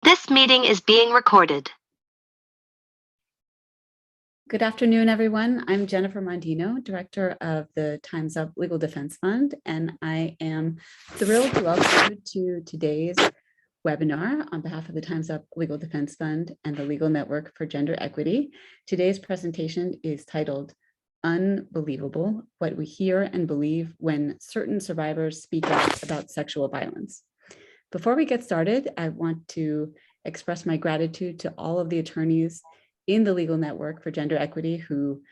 This meeting is being recorded. Good afternoon, everyone. I'm Jennifer Mondino, Director of the Time's Up Legal Defense Fund, and I am thrilled to welcome you to today's webinar on behalf of the Time's Up Legal Defense Fund and the Legal Network for Gender Equity. Today's presentation is titled Unbelievable: What We Hear and Believe When Certain Survivors Speak Out About Sexual Violence. Before we get started, I want to express my gratitude to all of the attorneys in the Legal Network for Gender Equity who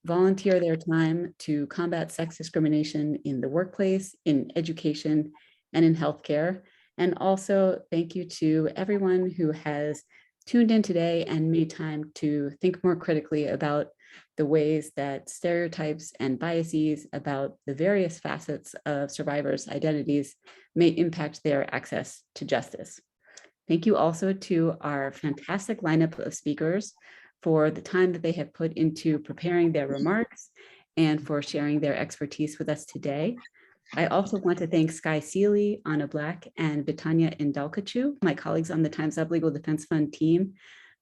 volunteer their time to combat sex discrimination in the workplace, in education, and in healthcare. And also thank you to everyone who has tuned in today and made time to think more critically about the ways that stereotypes and biases about the various facets of survivors' identities may impact their access to justice. Thank you also to our fantastic lineup of speakers for the time that they have put into preparing their remarks and for sharing their expertise with us today. I also want to thank Sky Seeley, Anna Black, and Vitanya Indalkachu, my colleagues on the Time's Up Legal Defense Fund team,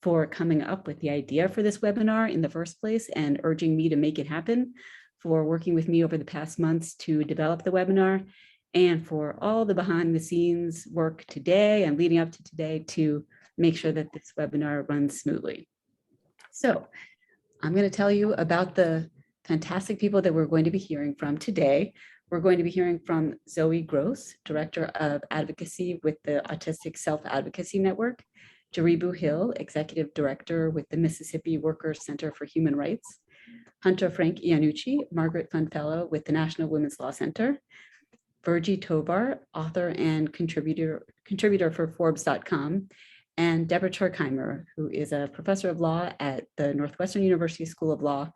for coming up with the idea for this webinar in the first place and urging me to make it happen, for working with me over the past months to develop the webinar, and for all the behind the scenes work today and leading up to today to make sure that this webinar runs smoothly. So I'm going to tell you about the fantastic people that we're going to be hearing from today. We're going to be hearing from Zoe Gross, Director of Advocacy with the Autistic Self-Advocacy Network, Jaribu Hill, Executive Director with the Mississippi Workers Center for Human Rights, Hunter Frank Iannucci, Margaret Fund Fellow with the National Women's Law Center, Virgie Tovar, author and contributor for Forbes.com, and Deborah Turkheimer, who is a professor of law at the Northwestern University School of Law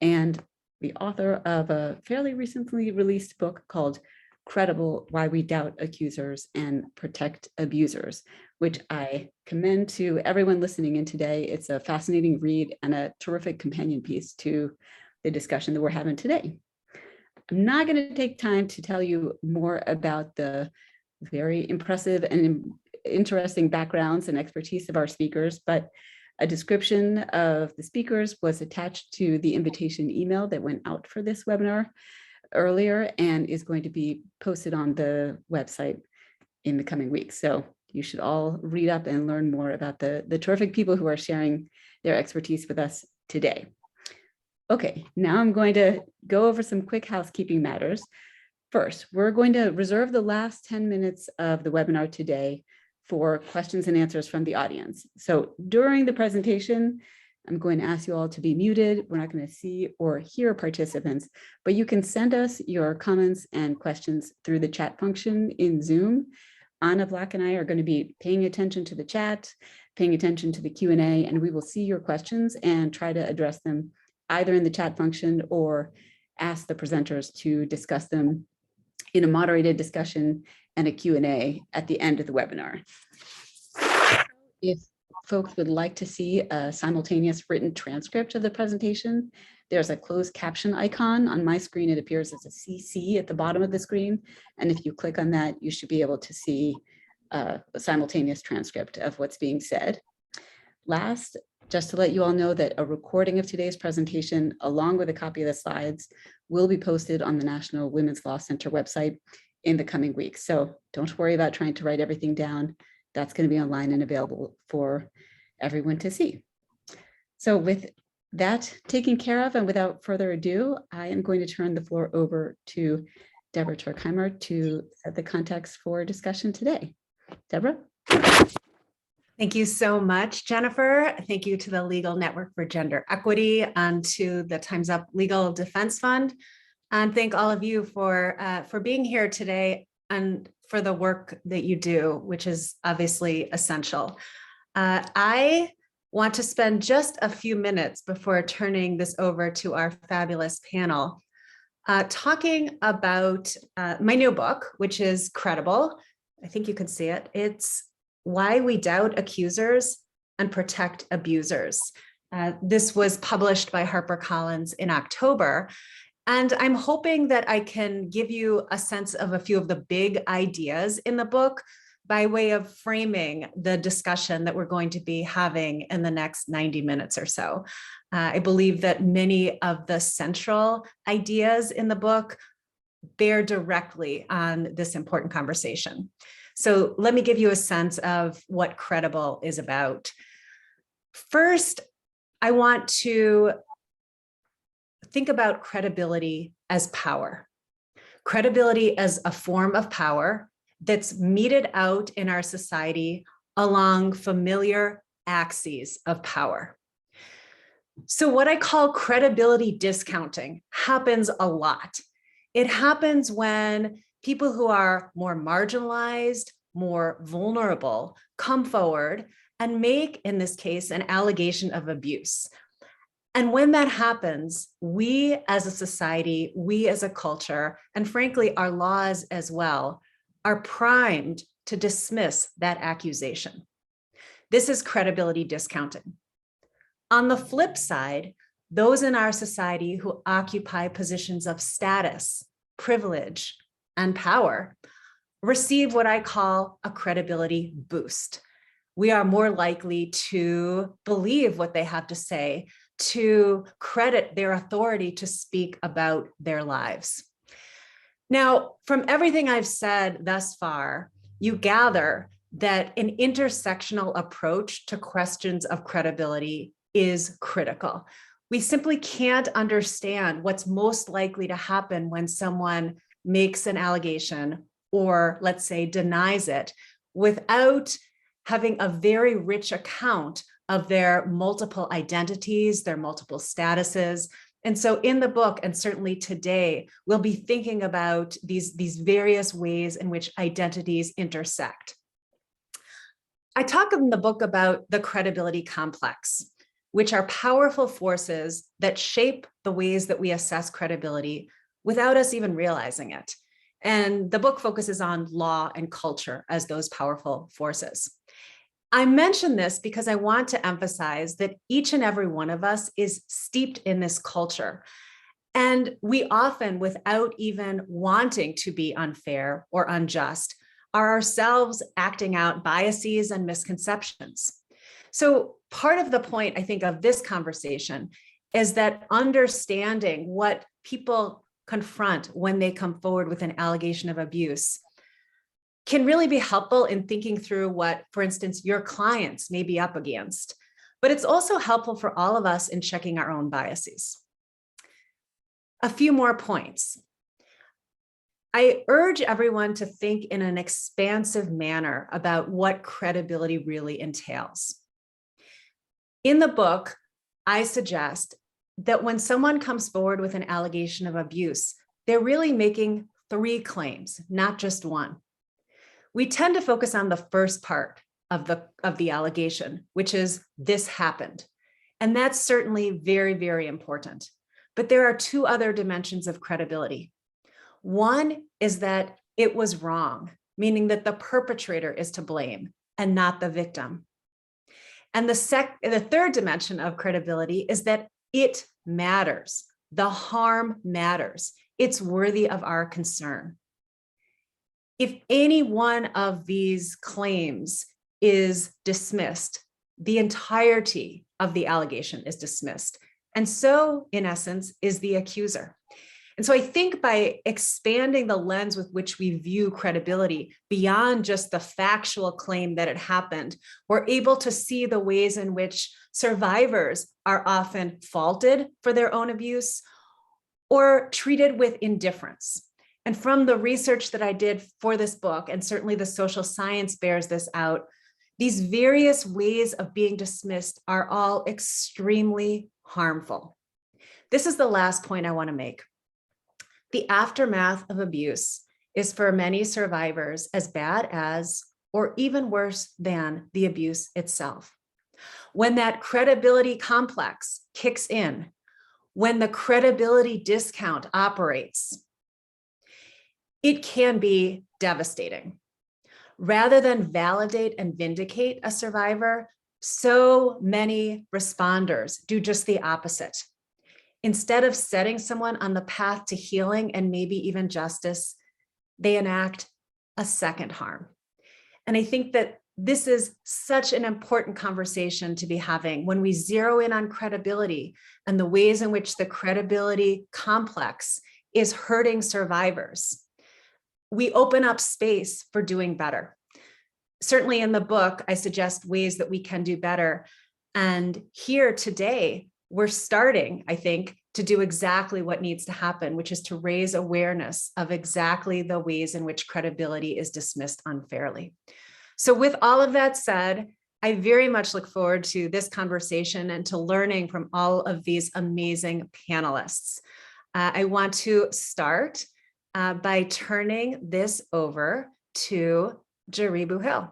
and the author of a fairly recently released book called Credible: Why We Doubt Accusers and Protect Abusers, which I commend to everyone listening in today. It's a fascinating read and a terrific companion piece to the discussion that we're having today. I'm not going to take time to tell you more about the very impressive and interesting backgrounds and expertise of our speakers, but a description of the speakers was attached to the invitation email that went out for this webinar earlier and is going to be posted on the website in the coming weeks. So you should all read up and learn more about the terrific people who are sharing their expertise with us today. Okay, now I'm going to go over some quick housekeeping matters. First, we're going to reserve the last 10 minutes of the webinar today for questions and answers from the audience. So during the presentation, I'm going to ask you all to be muted. We're not going to see or hear participants, but you can send us your comments and questions through the chat function in Zoom. Anna Black and I are going to be paying attention to the chat, paying attention to the Q&A, and we will see your questions and try to address them either in the chat function or ask the presenters to discuss them in a moderated discussion and a Q&A at the end of the webinar. If folks would like to see a simultaneous written transcript of the presentation, there's a closed caption icon. On my screen, it appears as a CC at the bottom of the screen. And if you click on that, you should be able to see a simultaneous transcript of what's being said. Last, just to let you all know that a recording of today's presentation, along with a copy of the slides, will be posted on the National Women's Law Center website in the coming weeks. So don't worry about trying to write everything down. That's going to be online and available for everyone to see. So with that taken care of, and without further ado, I am going to turn the floor over to Deborah Turkheimer to set the context for discussion today. Deborah? Thank you so much, Jennifer. Thank you to the Legal Network for Gender Equity and to the Time's Up Legal Defense Fund. And thank all of you for being here today and for the work that you do, which is obviously essential. I want to spend just a few minutes before turning this over to our fabulous panel, talking about my new book, which is Credible. I think you can see it. It's Why We Doubt Accusers and Protect Abusers. This was published by HarperCollins in October. And I'm hoping that I can give you a sense of a few of the big ideas in the book, by way of framing the discussion that we're going to be having in the next 90 minutes or so. I believe that many of the central ideas in the book bear directly on this important conversation. So let me give you a sense of what credible is about. First, I want to think about credibility as power. Credibility as a form of power that's meted out in our society along familiar axes of power. So what I call credibility discounting happens a lot. It happens when people who are more marginalized, more vulnerable, come forward and make, in this case, an allegation of abuse. And when that happens, we as a society, we as a culture, and frankly, our laws as well, are primed to dismiss that accusation. This is credibility discounting. On the flip side, those in our society who occupy positions of status, privilege, and power receive what I call a credibility boost. We are more likely to believe what they have to say, to credit their authority to speak about their lives. Now, from everything I've said thus far, you gather that an intersectional approach to questions of credibility is critical. We simply can't understand what's most likely to happen when someone makes an allegation or, let's say, denies it without having a very rich account of their multiple identities, their multiple statuses. And so in the book, and certainly today, we'll be thinking about these various ways in which identities intersect. I talk in the book about the credibility complex, which are powerful forces that shape the ways that we assess credibility without us even realizing it. And the book focuses on law and culture as those powerful forces. I mention this because I want to emphasize that each and every one of us is steeped in this culture. And we often, without even wanting to be unfair or unjust, are ourselves acting out biases and misconceptions. So part of the point, I think, of this conversation is that understanding what people confront when they come forward with an allegation of abuse can really be helpful in thinking through what, for instance, your clients may be up against. But it's also helpful for all of us in checking our own biases. A few more points. I urge everyone to think in an expansive manner about what credibility really entails. In the book, I suggest that when someone comes forward with an allegation of abuse, they're really making 3 claims, not just one. We tend to focus on the first part of the allegation, which is this happened. And that's certainly very, very important. But there are 2 other dimensions of credibility. One is that it was wrong, meaning that the perpetrator is to blame and not the victim. And the third dimension of credibility is that it matters. The harm matters. It's worthy of our concern. If any one of these claims is dismissed, the entirety of the allegation is dismissed. And so, in essence, is the accuser. And so I think by expanding the lens with which we view credibility beyond just the factual claim that it happened, we're able to see the ways in which survivors are often faulted for their own abuse or treated with indifference. And from the research that I did for this book, and certainly the social science bears this out, these various ways of being dismissed are all extremely harmful. This is the last point I want to make. The aftermath of abuse is for many survivors as bad as, or even worse than, the abuse itself. When that credibility complex kicks in, when the credibility discount operates, it can be devastating. Rather than validate and vindicate a survivor, so many responders do just the opposite. Instead of setting someone on the path to healing and maybe even justice, they enact a second harm. And I think that this is such an important conversation to be having when we zero in on credibility and the ways in which the credibility complex is hurting survivors. We open up space for doing better. Certainly in the book, I suggest ways that we can do better. And here today, we're starting, I think, to do exactly what needs to happen, which is to raise awareness of exactly the ways in which credibility is dismissed unfairly. So with all of that said, I very much look forward to this conversation and to learning from all of these amazing panelists. I want to start by turning this over to Jaribu Hill.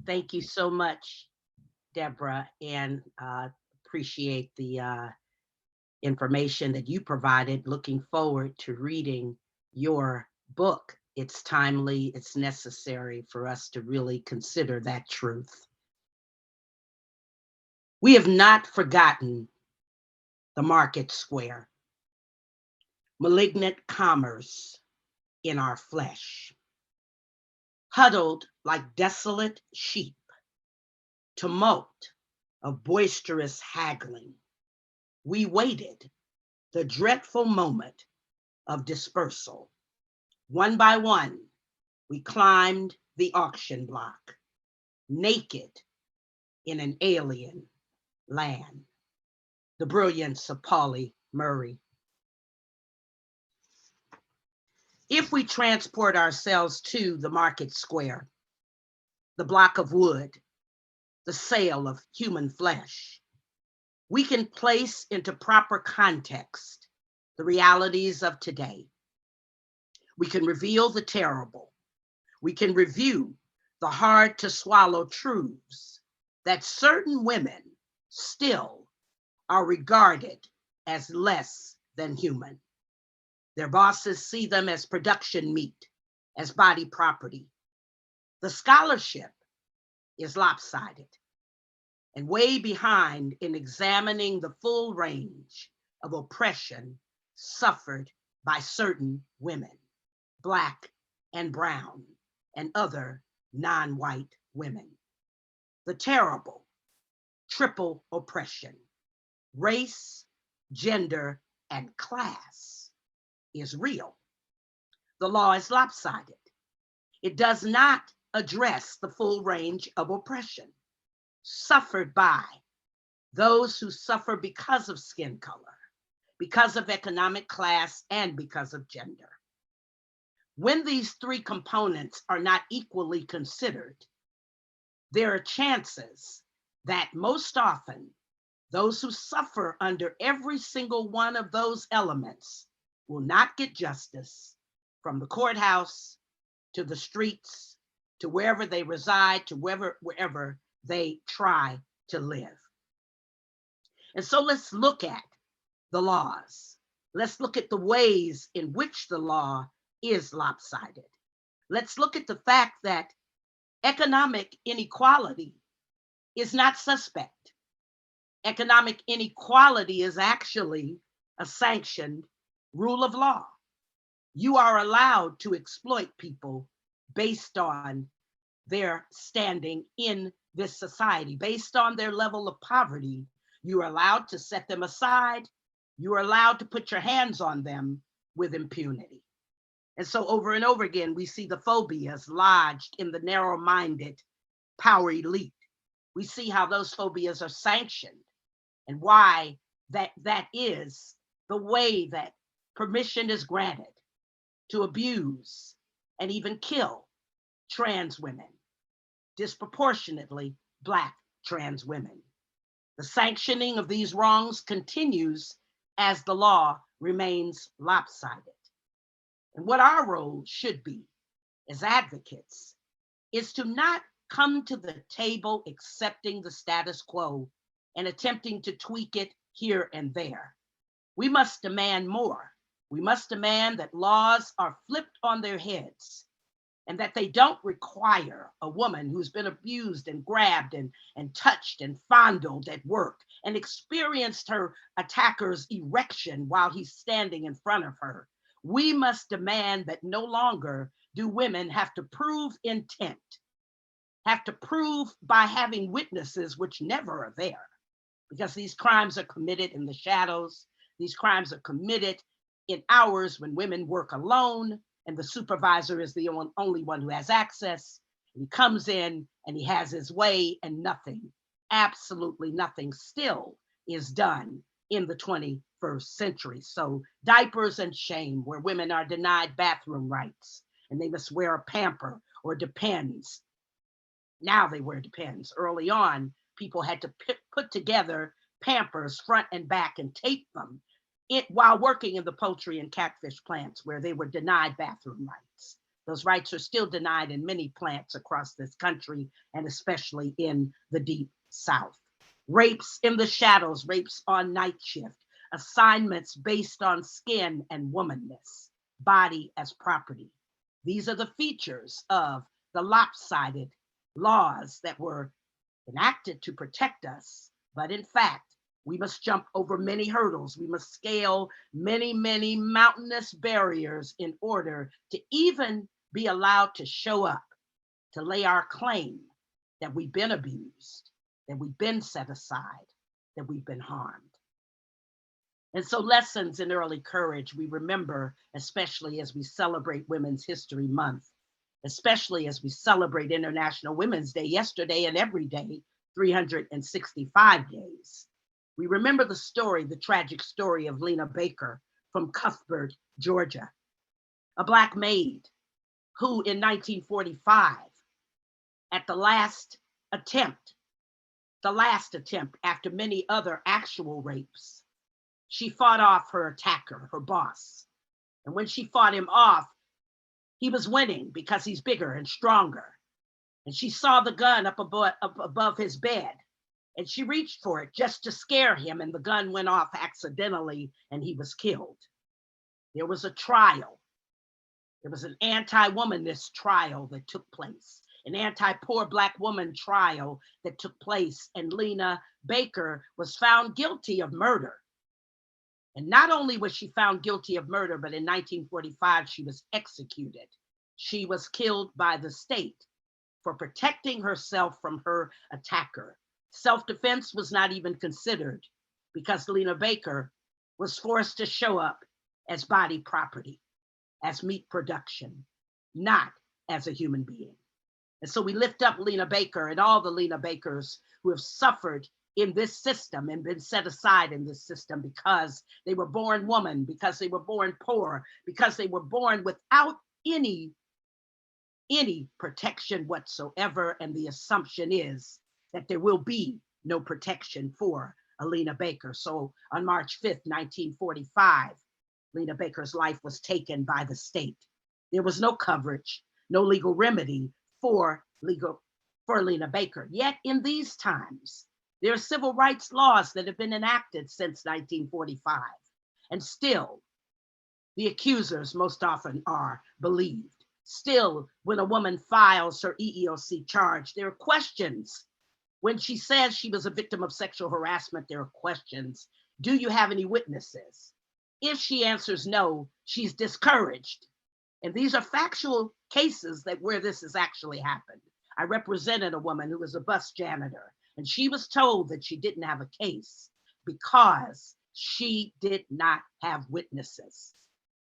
Thank you so much, Deborah, and appreciate the information that you provided. Looking forward to reading your book. It's timely, it's necessary for us to really consider that truth. We have not forgotten the market square, malignant commerce in our flesh, huddled like desolate sheep, tumult of boisterous haggling. We waited the dreadful moment of dispersal. One by one, we climbed the auction block, naked in an alien land. The brilliance of Pauli Murray. If we transport ourselves to the market square, the block of wood, the sale of human flesh, we can place into proper context the realities of today. We can reveal the terrible. We can review the hard to swallow truths that certain women still are regarded as less than human. Their bosses see them as production meat, as body property. The scholarship is lopsided and way behind in examining the full range of oppression suffered by certain women, Black and brown and other non-white women. The terrible triple oppression, race, gender, and class is real. The law is lopsided. It does not address the full range of oppression suffered by those who suffer because of skin color, because of economic class, and because of gender. When these three components are not equally considered, there are chances that most often those who suffer under every single one of those elements will not get justice, from the courthouse to the streets to wherever they reside to wherever they try to live. And so let's look at the laws. Let's look at the ways in which the law is lopsided. Let's look at the fact that economic inequality is not suspect. Economic inequality is actually a sanctioned rule of law. You are allowed to exploit people based on their standing in this society, based on their level of poverty. You are allowed to set them aside. You are allowed to put your hands on them with impunity. And so over and over again, we see the phobias lodged in the narrow-minded power elite. We see how those phobias are sanctioned and why that is the way that permission is granted to abuse and even kill trans women, disproportionately Black trans women. The sanctioning of these wrongs continues as the law remains lopsided. And what our role should be as advocates is to not come to the table accepting the status quo and attempting to tweak it here and there. We must demand more. We must demand that laws are flipped on their heads and that they don't require a woman who's been abused and grabbed and touched and fondled at work and experienced her attacker's erection while he's standing in front of her, We must demand that no longer do women have to prove intent, have to prove by having witnesses which never are there, because these crimes are committed in the shadows. These crimes are committed in hours when women work alone and the supervisor is the only one who has access. He comes in and he has his way, and nothing, absolutely nothing still is done in the 21st century. So diapers and shame, where women are denied bathroom rights and they must wear a pamper or Depends. Now they wear Depends. Early on, people had to put together Pampers front and back and tape them while working in the poultry and catfish plants where they were denied bathroom rights. Those rights are still denied in many plants across this country, and especially in the deep South. Rapes in the shadows, rapes on night shift, assignments based on skin and womanness, body as property. These are the features of the lopsided laws that were enacted to protect us. But in fact, we must jump over many hurdles. We must scale many, many mountainous barriers in order to even be allowed to show up, to lay our claim that we've been abused, that we've been set aside, that we've been harmed. And so lessons in early courage we remember, especially as we celebrate Women's History Month, especially as we celebrate International Women's Day yesterday and every day, 365 days. We remember the story, the tragic story of Lena Baker from Cuthbert, Georgia, a Black maid who in 1945, at the last attempt after many other actual rapes, she fought off her attacker, her boss. And when she fought him off, he was winning because he's bigger and stronger. And she saw the gun up above his bed. And she reached for it just to scare him, and the gun went off accidentally and he was killed. There was a trial. There was an anti-womanness trial that took place, an anti-poor Black woman trial that took place, and Lena Baker was found guilty of murder. And not only was she found guilty of murder, but in 1945, she was executed. She was killed by the state for protecting herself from her attacker. Self-defense was not even considered because Lena Baker was forced to show up as body property, as meat production, not as a human being. And so we lift up Lena Baker and all the Lena Bakers who have suffered in this system and been set aside in this system because they were born woman, because they were born poor, because they were born without any protection whatsoever. And the assumption is that there will be no protection for Lena Baker. So on March 5th, 1945, Lena Baker's life was taken by the state. There was no coverage, no legal remedy for Lena Baker. Yet in these times, there are civil rights laws that have been enacted since 1945. And still, the accusers most often are believed. Still, when a woman files her EEOC charge, there are questions. When she says she was a victim of sexual harassment, there are questions. Do you have any witnesses? If she answers no, she's discouraged. And these are factual cases where this has actually happened. I represented a woman who was a bus janitor, and she was told that she didn't have a case because she did not have witnesses.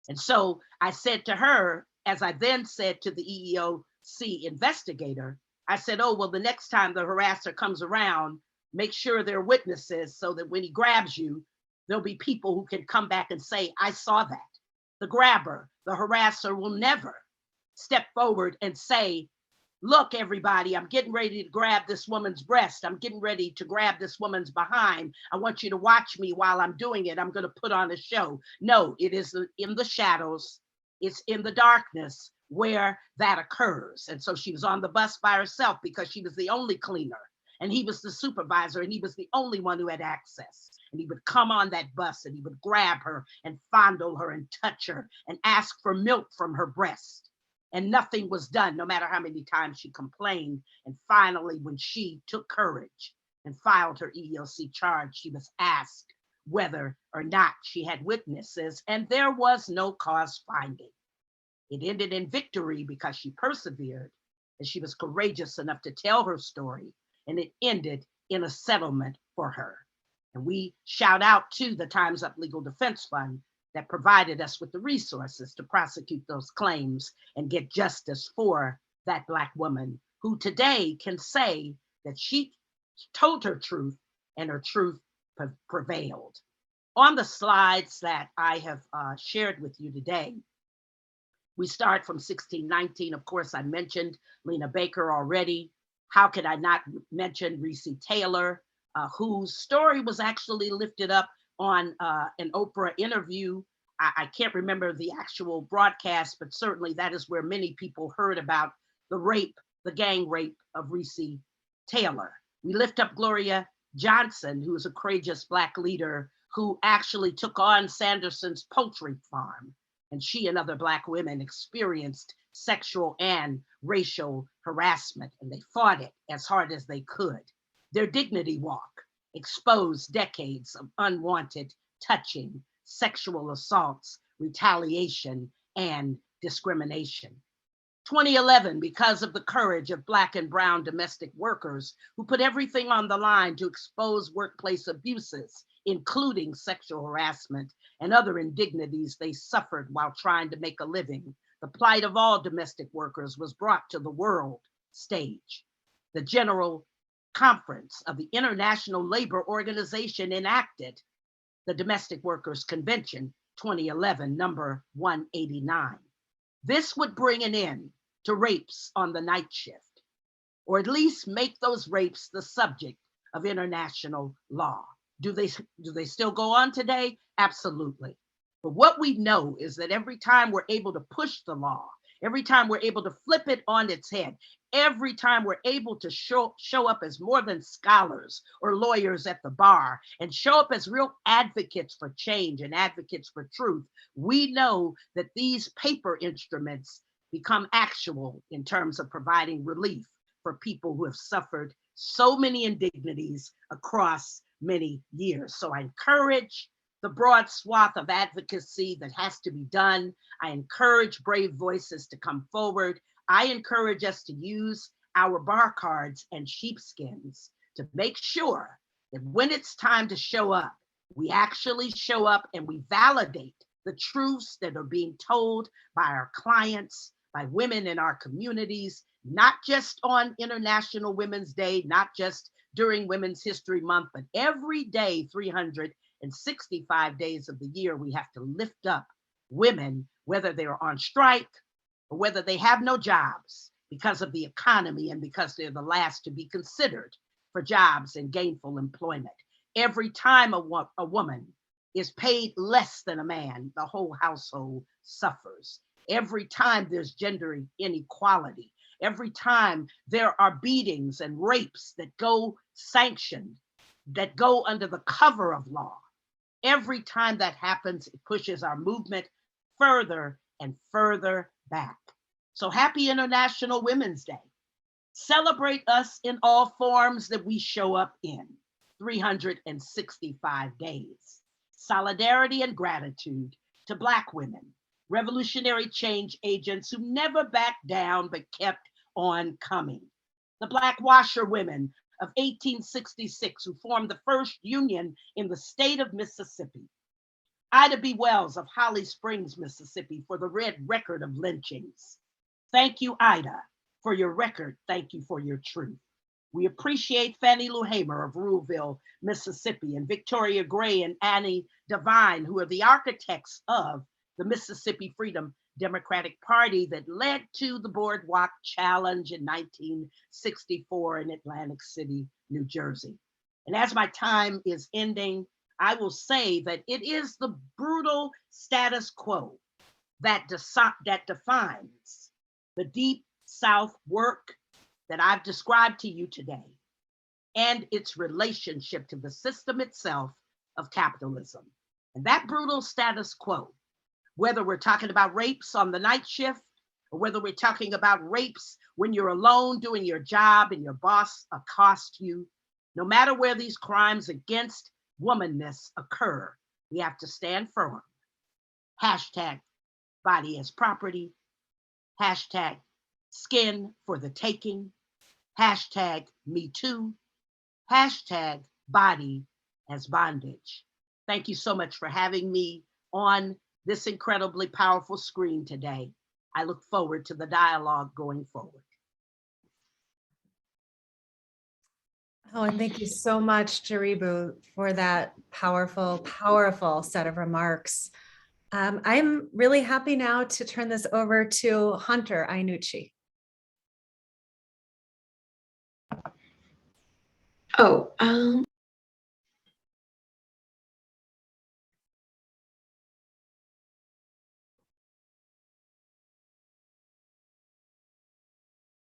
And so I said to her, as I then said to the EEOC investigator, I said, oh, well, the next time the harasser comes around, make sure there are witnesses so that when he grabs you, there'll be people who can come back and say, I saw that. The grabber, the harasser will never step forward and say, look, everybody, I'm getting ready to grab this woman's breast. I'm getting ready to grab this woman's behind. I want you to watch me while I'm doing it. I'm going to put on a show. No, it is in the shadows. It's in the darkness where that occurs. And so she was on the bus by herself because she was the only cleaner, and he was the supervisor, and he was the only one who had access. And he would come on that bus and he would grab her and fondle her and touch her and ask for milk from her breast. And nothing was done, no matter how many times she complained. And finally, when she took courage and filed her EEOC charge, she was asked, whether or not she had witnesses, and there was no cause finding. It ended in victory because she persevered and she was courageous enough to tell her story, and it ended in a settlement for her. And we shout out to the Time's Up Legal Defense Fund that provided us with the resources to prosecute those claims and get justice for that Black woman who today can say that she told her truth and her truth prevailed. On the slides that I have shared with you today, we start from 1619. Of course, I mentioned Lena Baker already. How could I not mention Reese Taylor, whose story was actually lifted up on an Oprah interview. I can't remember the actual broadcast, but certainly that is where many people heard about the rape, the gang rape of Reese Taylor. We lift up Gloria Johnson, who is a courageous Black leader who actually took on Sanderson's poultry farm. And she and other Black women experienced sexual and racial harassment, and they fought it as hard as they could. Their dignity walk exposed decades of unwanted touching, sexual assaults, retaliation, and discrimination. 2011, because of the courage of Black and brown domestic workers who put everything on the line to expose workplace abuses, including sexual harassment and other indignities they suffered while trying to make a living, the plight of all domestic workers was brought to the world stage. The General Conference of the International Labor Organization enacted the Domestic Workers Convention 2011, number 189. This would bring an end to rapes on the night shift, or at least make those rapes the subject of international law. Do they still go on today? Absolutely. But what we know is that every time we're able to push the law, every time we're able to flip it on its head, every time we're able to show up as more than scholars or lawyers at the bar and show up as real advocates for change and advocates for truth, we know that these paper instruments become actual in terms of providing relief for people who have suffered so many indignities across many years. So I encourage the broad swath of advocacy that has to be done. I encourage brave voices to come forward. I encourage us to use our bar cards and sheepskins to make sure that when it's time to show up, we actually show up and we validate the truths that are being told by our clients, by women in our communities, not just on International Women's Day, not just during Women's History Month, but every day, 365 days of the year, we have to lift up women, whether they're on strike or whether they have no jobs because of the economy and because they're the last to be considered for jobs and gainful employment. Every time a woman is paid less than a man, the whole household suffers. Every time there's gender inequality, every time there are beatings and rapes that go sanctioned, that go under the cover of law, every time that happens, it pushes our movement further and further back. So happy International Women's Day. Celebrate us in all forms that we show up in, 365 days. Solidarity and gratitude to Black women, revolutionary change agents who never backed down but kept on coming. The Black washerwomen of 1866 who formed the first union in the state of Mississippi. Ida B. Wells of Holly Springs, Mississippi, for the red record of lynchings. Thank you, Ida, for your record. Thank you for your truth. We appreciate Fannie Lou Hamer of Ruleville, Mississippi, and Victoria Gray and Annie Devine, who are the architects of the Mississippi Freedom Democratic Party that led to the Boardwalk Challenge in 1964 in Atlantic City, New Jersey. And as my time is ending, I will say that it is the brutal status quo that defines the Deep South work that I've described to you today and its relationship to the system itself of capitalism. And that brutal status quo, whether we're talking about rapes on the night shift, or whether we're talking about rapes when you're alone doing your job and your boss accosts you, no matter where these crimes against womanness occur. We have to stand firm. Hashtag body as property. Hashtag skin for the taking. Hashtag me too. Hashtag body as bondage. Thank you so much for having me on this incredibly powerful screen today. I look forward to the dialogue going forward. Oh, and thank you so much, Jaribu, for that powerful, powerful set of remarks. I'm really happy now to turn this over to Hunter Iannucci. Oh,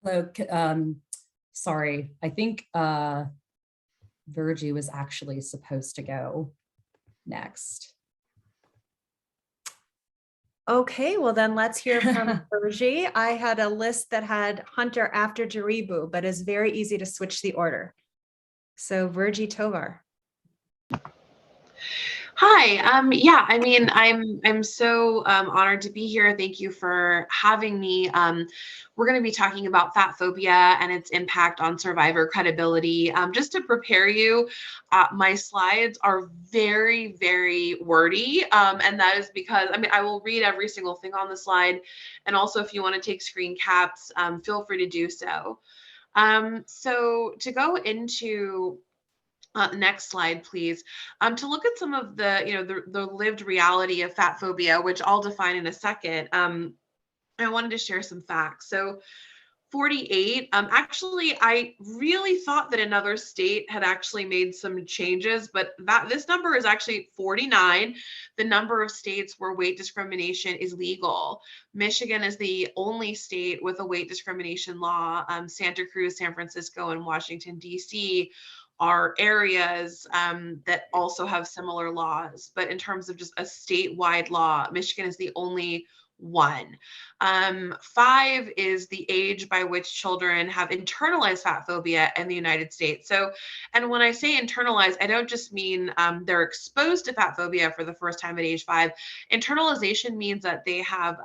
Hello, sorry, I think Virgie was actually supposed to go next. Okay, well then let's hear from Virgie. I had a list that had Hunter after Jaribu, but it's very easy to switch the order. So Virgie Tovar. hi. Yeah, I mean, I'm so honored to be here. Thank you for having me. We're going to be talking about fat phobia and its impact on survivor credibility. Just to prepare you, my slides are very, very wordy, and that is because I will read every single thing on the slide, and also if you want to take screen caps, feel free to do so. So to go into next slide, please. To look at some of the, the lived reality of fat phobia, which I'll define in a second, I wanted to share some facts. So 48, actually, I really thought that another state had actually made some changes, but this number is actually 49, the number of states where weight discrimination is legal. Michigan is the only state with a weight discrimination law. Santa Cruz, San Francisco, and Washington, D.C. are areas that also have similar laws. But in terms of just a statewide law, Michigan is the only one. 5 is the age by which children have internalized fat phobia in the United States. So, and when I say internalized, I don't just mean they're exposed to fat phobia for the first time at age 5. Internalization means that they have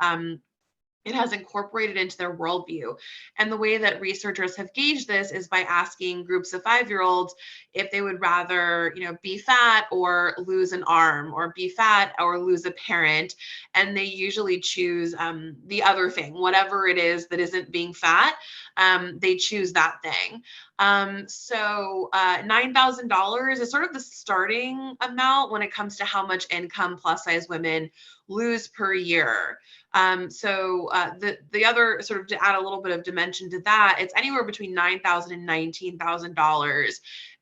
it has incorporated into their worldview. And the way that researchers have gauged this is by asking groups of 5-year-olds if they would rather, be fat or lose an arm, or be fat or lose a parent. And they usually choose the other thing, whatever it is that isn't being fat, they choose that thing. So $9,000 is sort of the starting amount when it comes to how much income plus size women lose per year. So the other sort of, to add a little bit of dimension to that, it's anywhere between $9,000 and $19,000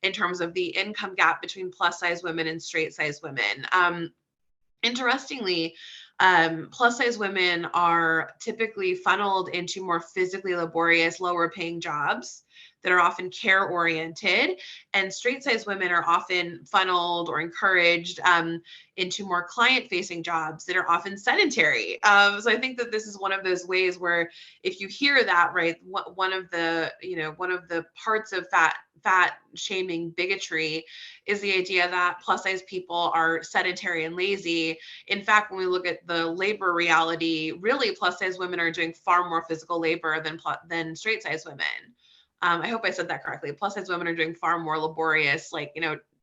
in terms of the income gap between plus size women and straight size women. Interestingly, plus size women are typically funneled into more physically laborious, lower paying jobs that are often care oriented, and straight size women are often funneled or encouraged into more client facing jobs that are often sedentary. So I think that this is one of those ways where if you hear that, right, one of the parts of fat shaming bigotry is the idea that plus size people are sedentary and lazy. In fact, when we look at the labor reality, really plus size women are doing far more physical labor than straight size women. I hope I said that correctly. Plus size women are doing far more laborious,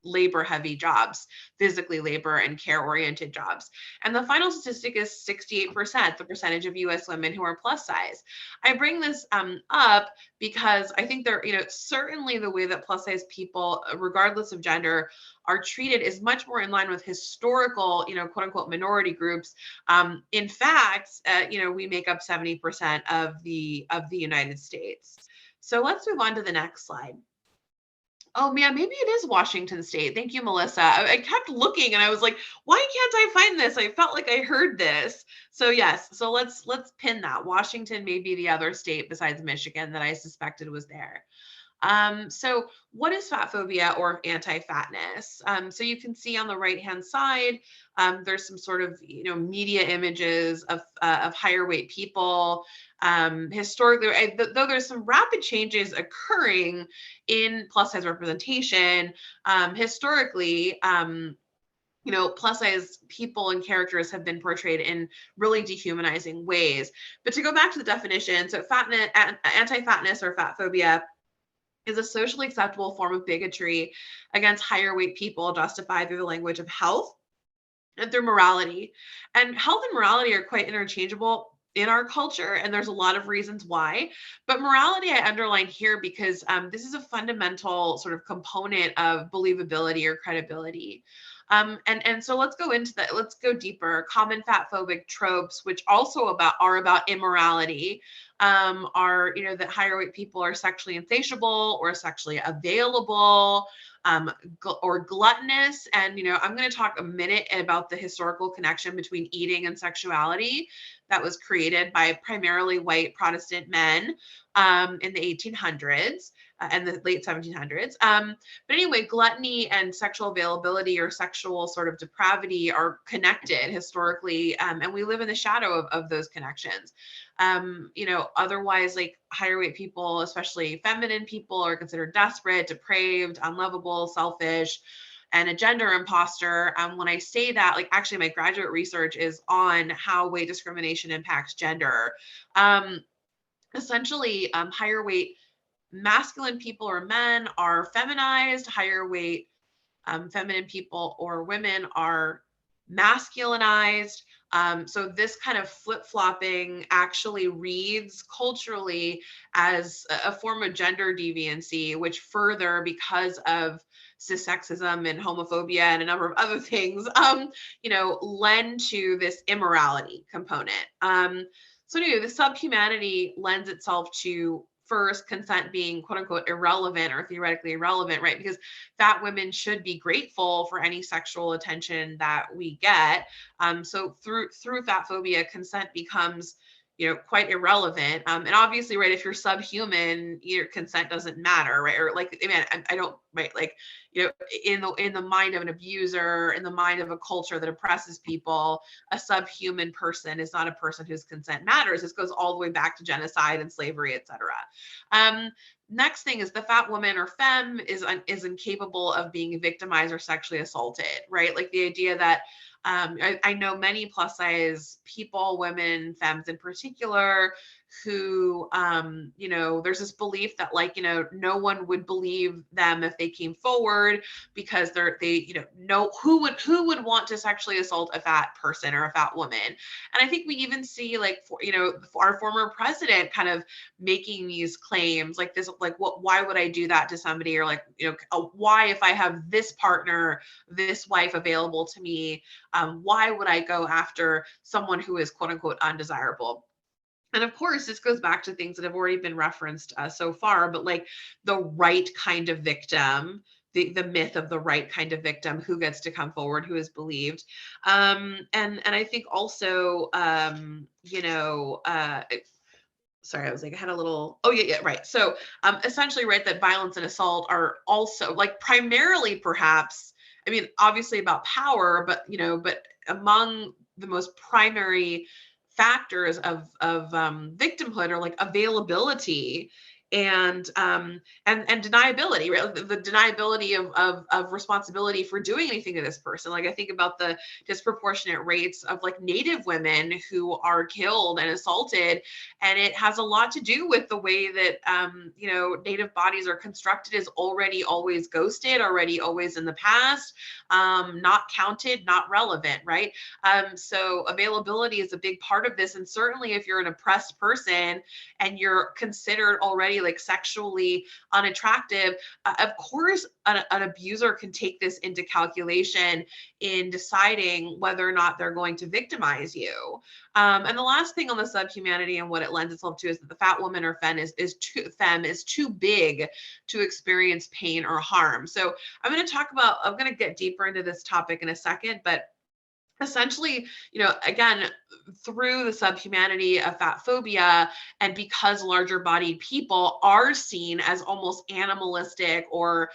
labor heavy jobs, physically labor and care oriented jobs. And the final statistic is 68%, the percentage of US women who are plus size. I bring this up because I think certainly the way that plus size people, regardless of gender, are treated is much more in line with historical, quote unquote minority groups. In fact, we make up 70% of the United States. So let's move on to the next slide. Oh man, maybe it is Washington State. Thank you, Melissa. I kept looking and I was like, why can't I find this? I felt like I heard this. So yes, so let's pin that. Washington may be the other state besides Michigan that I suspected was there. So what is fat phobia or anti-fatness? So you can see on the right-hand side, there's some sort of, media images of higher weight people. Historically, though there's some rapid changes occurring in plus size representation, historically, plus size people and characters have been portrayed in really dehumanizing ways. But to go back to the definition, so anti-fatness or fat phobia is a socially acceptable form of bigotry against higher weight people justified through the language of health and through morality. And health and morality are quite interchangeable in our culture, and there's a lot of reasons why. But morality I underline here because this is a fundamental sort of component of believability or credibility. And so let's go into that. Let's go deeper. Common fat phobic tropes, which also are about immorality, are that higher weight people are sexually insatiable or sexually available, or gluttonous. And I'm going to talk a minute about the historical connection between eating and sexuality that was created by primarily white Protestant men in the 1800s. And the late 1700s. But anyway, gluttony and sexual availability or sexual sort of depravity are connected historically, and we live in the shadow of those connections. Otherwise, like higher weight people, especially feminine people, are considered desperate, depraved, unlovable, selfish, and a gender imposter. When I say that, like actually my graduate research is on how weight discrimination impacts gender. Essentially, higher weight masculine people or men are feminized, higher weight feminine people or women are masculinized. So this kind of flip-flopping actually reads culturally as a form of gender deviancy, which further, because of cissexism and homophobia and a number of other things, lend to this immorality component. So anyway, the subhumanity lends itself to first consent being quote unquote irrelevant or theoretically irrelevant, right? Because fat women should be grateful for any sexual attention that we get. So through fat phobia, consent becomes quite irrelevant. And obviously, right, if you're subhuman, your consent doesn't matter, right? Or like, I don't, right, like, in the mind of an abuser, in the mind of a culture that oppresses people, a subhuman person is not a person whose consent matters. This goes all the way back to genocide and slavery, etc. Next thing is the fat woman or femme is incapable of being victimized or sexually assaulted, right? Like the idea that I know many plus size people, women, femmes in particular, who, there's this belief that no one would believe them if they came forward because they know who would want to sexually assault a fat person or a fat woman. And I think we even see our former president kind of making these claims like this, like why would I do that to somebody? Or like, why, if I have this partner, this wife available to me, why would I go after someone who is quote unquote undesirable? And of course, this goes back to things that have already been referenced so far, but like the right kind of victim, the myth of the right kind of victim, who gets to come forward, who is believed. And I think also, sorry, I was like, I had a little, oh yeah, right. So essentially, right, that violence and assault are also like primarily perhaps, obviously about power, but among the most primary factors of victimhood are like availability and deniability, right? The deniability of responsibility for doing anything to this person. Like I think about the disproportionate rates of like Native women who are killed and assaulted, and it has a lot to do with the way that Native bodies are constructed as already always ghosted, already always in the past, not counted, not relevant, right? So availability is a big part of this, and certainly if you're an oppressed person and you're considered already like sexually unattractive, of course an abuser can take this into calculation in deciding whether or not they're going to victimize you. And the last thing on the subhumanity and what it lends itself to is that the fat woman or femme is too big to experience pain or harm. So I'm going to get deeper into this topic in a second, but essentially, again, through the subhumanity of fat phobia, and because larger bodied people are seen as almost animalistic or,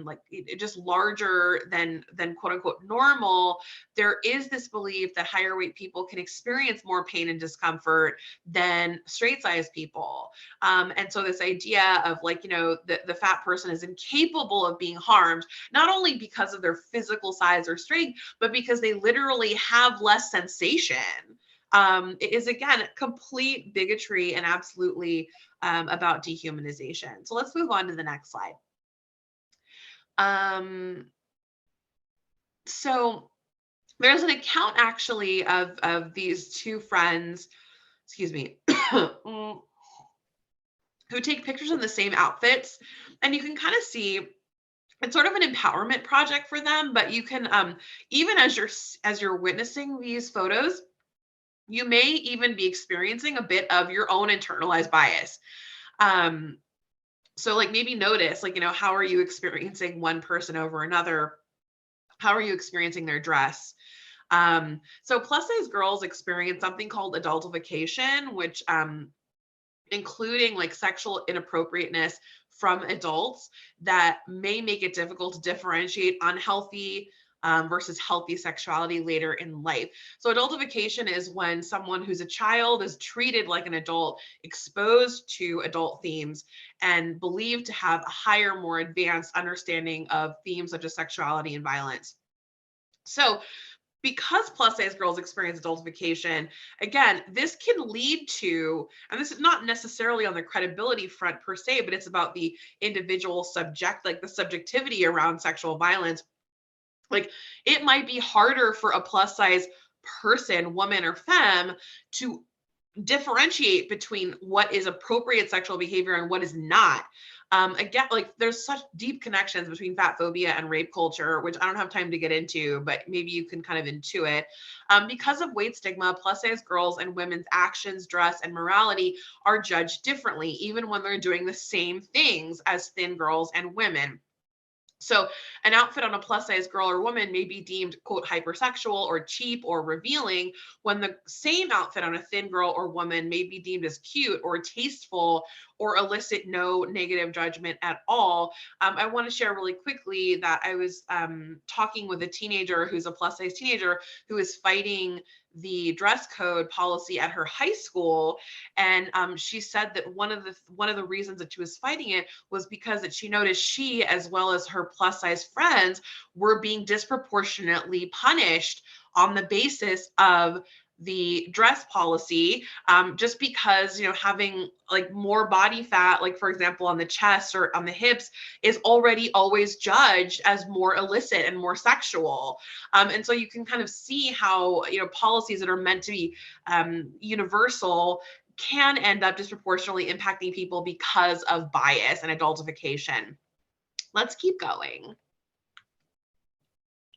like just larger than quote unquote normal, there is this belief that higher weight people can experience more pain and discomfort than straight size people. And so this idea of the fat person is incapable of being harmed, not only because of their physical size or strength, but because they literally have less sensation. It is, again, complete bigotry and absolutely about dehumanization. So let's move on to the next slide. So there's an account actually of these two friends, excuse me, who take pictures in the same outfits, and you can kind of see it's sort of an empowerment project for them. But you can even as you're witnessing these photos, you may even be experiencing a bit of your own internalized bias. So like maybe notice, how are you experiencing one person over another? How are you experiencing their dress? So plus size girls experience something called adultification, which including like sexual inappropriateness from adults that may make it difficult to differentiate unhealthy versus healthy sexuality later in life. So adultification is when someone who's a child is treated like an adult, exposed to adult themes, and believed to have a higher, more advanced understanding of themes such as sexuality and violence. So because plus size girls experience adultification, again, this can lead to, and this is not necessarily on the credibility front per se, but it's about the individual subject, like the subjectivity around sexual violence. Like it might be harder for a plus size person, woman or femme, to differentiate between what is appropriate sexual behavior and what is not. Again, like there's such deep connections between fat phobia and rape culture, which I don't have time to get into, but maybe you can kind of intuit. Because of weight stigma, plus size girls and women's actions, dress, and morality are judged differently, even when they're doing the same things as thin girls and women. So an outfit on a plus size girl or woman may be deemed, quote, hypersexual or cheap or revealing, when the same outfit on a thin girl or woman may be deemed as cute or tasteful or elicit no negative judgment at all. I want to share really quickly that I was talking with a teenager who's a plus size teenager who is fighting the dress code policy at her high school, and she said that one of the reasons that she was fighting it was because that she noticed she, as well as her plus size friends, were being disproportionately punished on the basis of the dress policy, just because having like more body fat, like for example on the chest or on the hips, is already always judged as more illicit and more sexual. And so you can kind of see how policies that are meant to be universal can end up disproportionately impacting people because of bias and adultification. Let's keep going.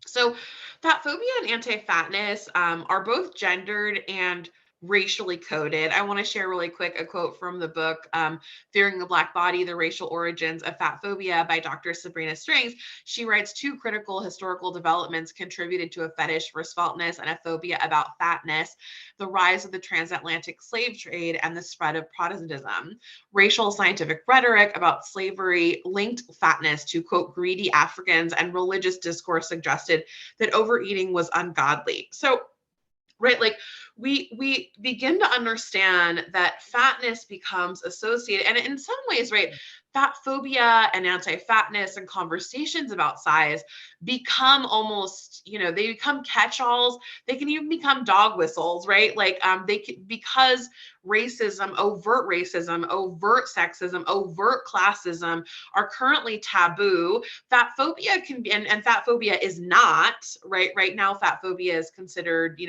So fat phobia and anti-fatness are both gendered and racially coded. I want to share really quick a quote from the book, Fearing the Black Body, The Racial Origins of Fat Phobia by Dr. Sabrina Strings. She writes, two critical historical developments contributed to a fetish for svelteness and a phobia about fatness: the rise of the transatlantic slave trade and the spread of Protestantism. Racial scientific rhetoric about slavery linked fatness to, quote, greedy Africans, and religious discourse suggested that overeating was ungodly. So, right, like we begin to understand that fatness becomes associated, and in some ways, right, fat phobia and anti-fatness and conversations about size become almost, they become catch-alls. They can even become dog whistles, right? Like they can, because racism, overt sexism, overt classism are currently taboo. Fat phobia can be, and fat phobia is not, right now fat phobia is considered,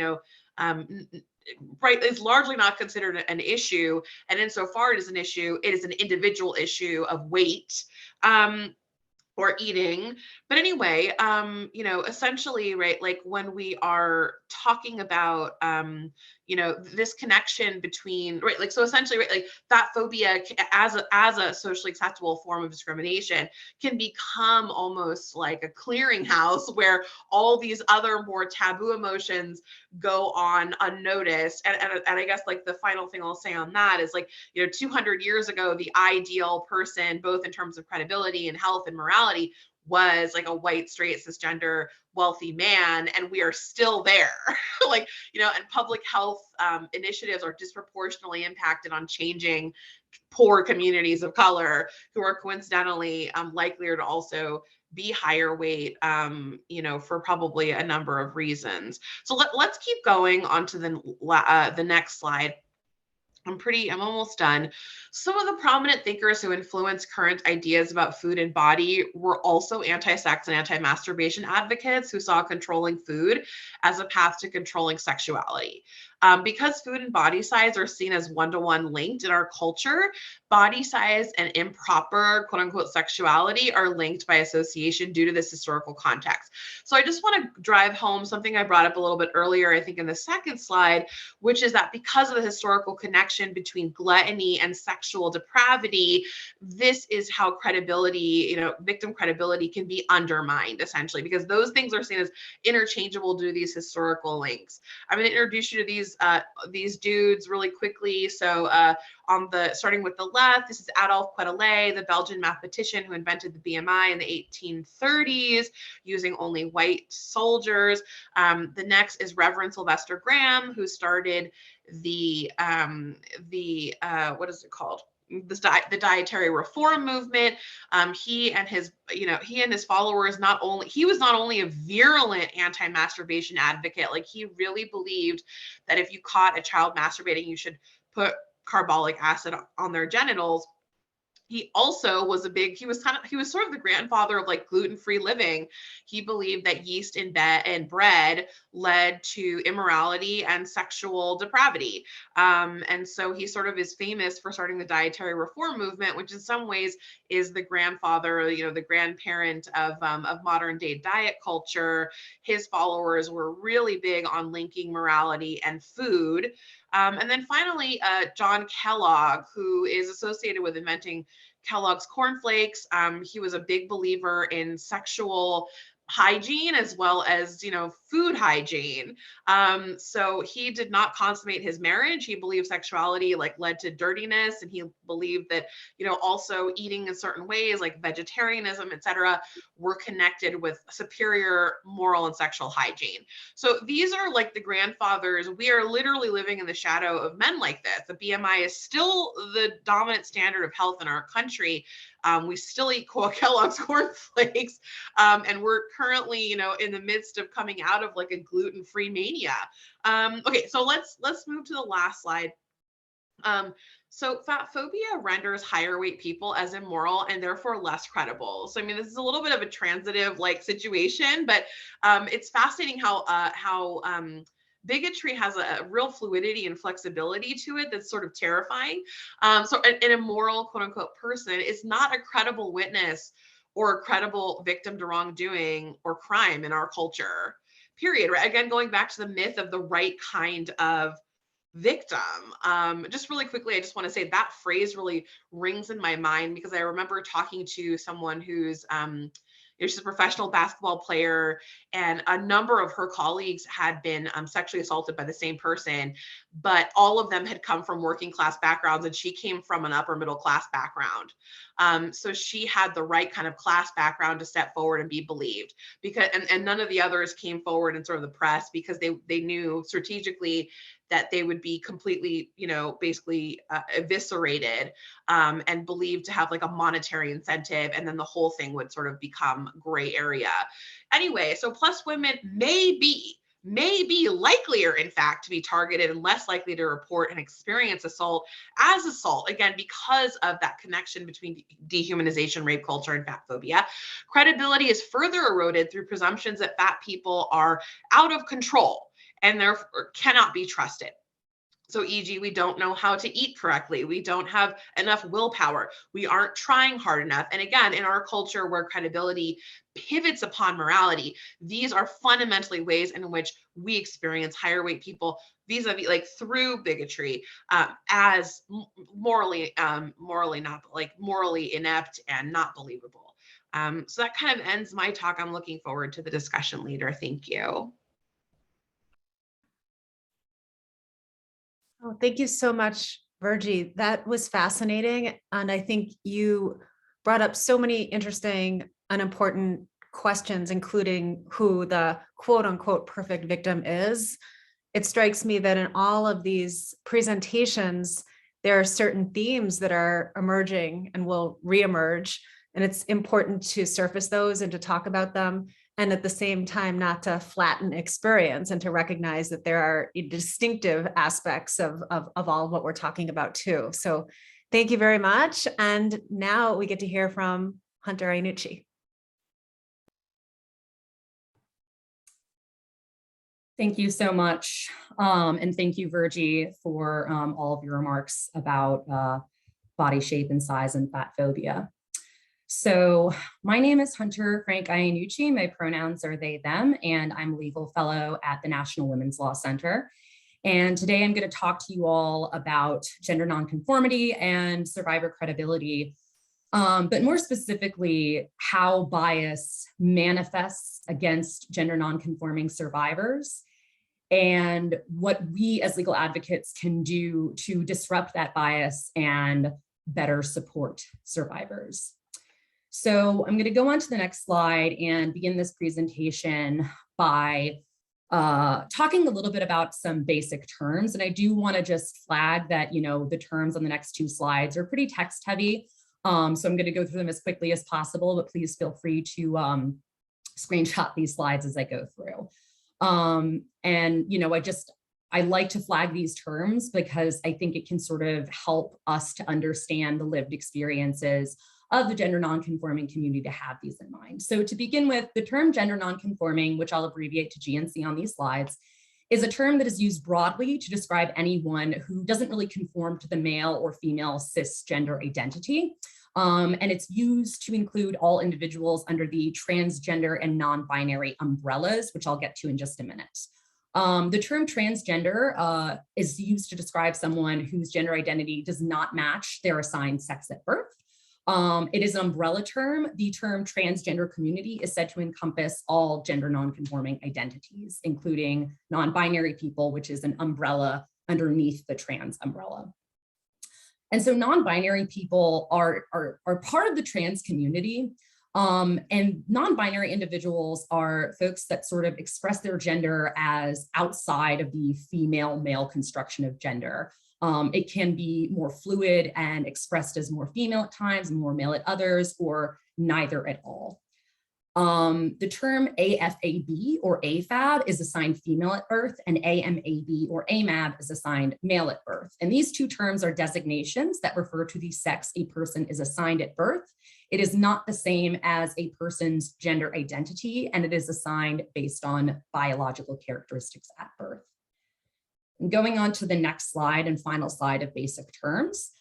right, is largely not considered an issue. And insofar it is an issue, it is an individual issue of weight or eating. But anyway, essentially, right, like when we are talking about, this connection between, right, like, so essentially, right, like, fat phobia as a socially acceptable form of discrimination can become almost like a clearinghouse where all these other more taboo emotions go on unnoticed. And I guess, like, the final thing I'll say on that is, like, 200 years ago, the ideal person, both in terms of credibility and health and morality, was like a white, straight, cisgender, wealthy man, and we are still there. Like, and public health initiatives are disproportionately impacted on changing poor communities of color, who are coincidentally likelier to also be higher weight, for probably a number of reasons. So let's keep going on to the next slide. I'm almost done. Some of the prominent thinkers who influenced current ideas about food and body were also anti-sex and anti-masturbation advocates who saw controlling food as a path to controlling sexuality. Because food and body size are seen as one-to-one linked in our culture, body size and improper, quote unquote, sexuality are linked by association due to this historical context. So I just want to drive home something I brought up a little bit earlier, I think in the second slide, which is that because of the historical connection between gluttony and sexual depravity, this is how credibility, victim credibility can be undermined, essentially, because those things are seen as interchangeable due to these historical links. I'm going to introduce you to these dudes really quickly. So starting with the left, this is Adolphe Quetelet, the Belgian mathematician who invented the BMI in the 1830s using only white soldiers. The next is Reverend Sylvester Graham, who started the what is it called? The dietary reform movement. He and his followers, he was not only a virulent anti-masturbation advocate, like, he really believed that if you caught a child masturbating, you should put carbolic acid on their genitals. He also was he was sort of the grandfather of, like, gluten-free living. He believed that yeast in bread led to immorality and sexual depravity. And so he sort of is famous for starting the dietary reform movement, which in some ways is the grandfather, the grandparent of modern day diet culture. His followers were really big on linking morality and food. And then finally, John Kellogg, who is associated with inventing Kellogg's cornflakes. He was a big believer in sexual hygiene as well as, food hygiene. So he did not consummate his marriage. He believed sexuality, like, led to dirtiness, and he believed that, also eating in certain ways, like vegetarianism, etc., were connected with superior moral and sexual hygiene. So these are, like, the grandfathers. We are literally living in the shadow of men like this. The BMI is still the dominant standard of health in our country. We still eat Kellogg's cornflakes, and we're currently, in the midst of coming out of, like, a gluten-free mania. Okay, so let's move to the last slide. So fat phobia renders higher weight people as immoral and therefore less credible. So, I mean, this is a little bit of a transitive, like, situation, but it's fascinating how bigotry has a real fluidity and flexibility to it that's sort of terrifying. So an immoral, quote unquote, person is not a credible witness or a credible victim to wrongdoing or crime in our culture, period. Right? Again, going back to the myth of the right kind of victim. Just really quickly, I just want to say that phrase really rings in my mind because I remember talking to someone who's she's a professional basketball player, and a number of her colleagues had been sexually assaulted by the same person, but all of them had come from working class backgrounds, and she came from an upper middle class background. So she had the right kind of class background to step forward and be believed, because and none of the others came forward in sort of the press because they knew strategically that they would be completely, basically eviscerated and believed to have, like, a monetary incentive. And then the whole thing would sort of become gray area. Anyway, so plus women may be likelier, in fact, to be targeted and less likely to report and experience assault as assault, again, because of that connection between dehumanization, rape culture, and fat phobia. Credibility is further eroded through presumptions that fat people are out of control and therefore cannot be trusted. So e.g., we don't know how to eat correctly. We don't have enough willpower. We aren't trying hard enough. And again, in our culture where credibility pivots upon morality, these are fundamentally ways in which we experience higher weight people vis-a-vis, like through bigotry, as morally inept and not believable. So that kind of ends my talk. I'm looking forward to the discussion later. Thank you. Oh, thank you so much, Virgie. That was fascinating. And I think you brought up so many interesting and important questions, including who the quote unquote perfect victim is. It strikes me that in all of these presentations, there are certain themes that are emerging and will reemerge. And it's important to surface those and to talk about them. And at the same time, not to flatten experience and to recognize that there are distinctive aspects of all of what we're talking about too. So thank you very much. And now we get to hear from Hunter Iannucci. Thank you so much. And thank you, Virgie, for all of your remarks about body shape and size and fat phobia. So my name is Hunter Frank Iannucci. My pronouns are they, them, and I'm a legal fellow at the National Women's Law Center. And today I'm going to talk to you all about gender nonconformity and survivor credibility, but more specifically, how bias manifests against gender nonconforming survivors and what we as legal advocates can do to disrupt that bias and better support survivors. So I'm going to go on to the next slide and begin this presentation by talking a little bit about some basic terms. And I do want to just flag that, the terms on the next two slides are pretty text heavy. So I'm going to go through them as quickly as possible, but please feel free to screenshot these slides as I go through. I like to flag these terms because I think it can sort of help us to understand the lived experiences of the gender nonconforming community to have these in mind. So to begin with, the term gender nonconforming, which I'll abbreviate to GNC on these slides, is a term that is used broadly to describe anyone who doesn't really conform to the male or female cisgender identity. And it's used to include all individuals under the transgender and non-binary umbrellas, which I'll get to in just a minute. The term transgender is used to describe someone whose gender identity does not match their assigned sex at birth. It is an umbrella term. The term transgender community is said to encompass all gender nonconforming identities, including non-binary people, which is an umbrella underneath the trans umbrella. And so non-binary people are part of the trans community. And non-binary individuals are folks that sort of express their gender as outside of the female-male construction of gender. It can be more fluid and expressed as more female at times and more male at others, or neither at all. The term AFAB or AFAB is assigned female at birth, and AMAB or AMAB is assigned male at birth. And these two terms are designations that refer to the sex a person is assigned at birth. It is not the same as a person's gender identity, and it is assigned based on biological characteristics at birth. And going on to the next slide and final slide of basic terms,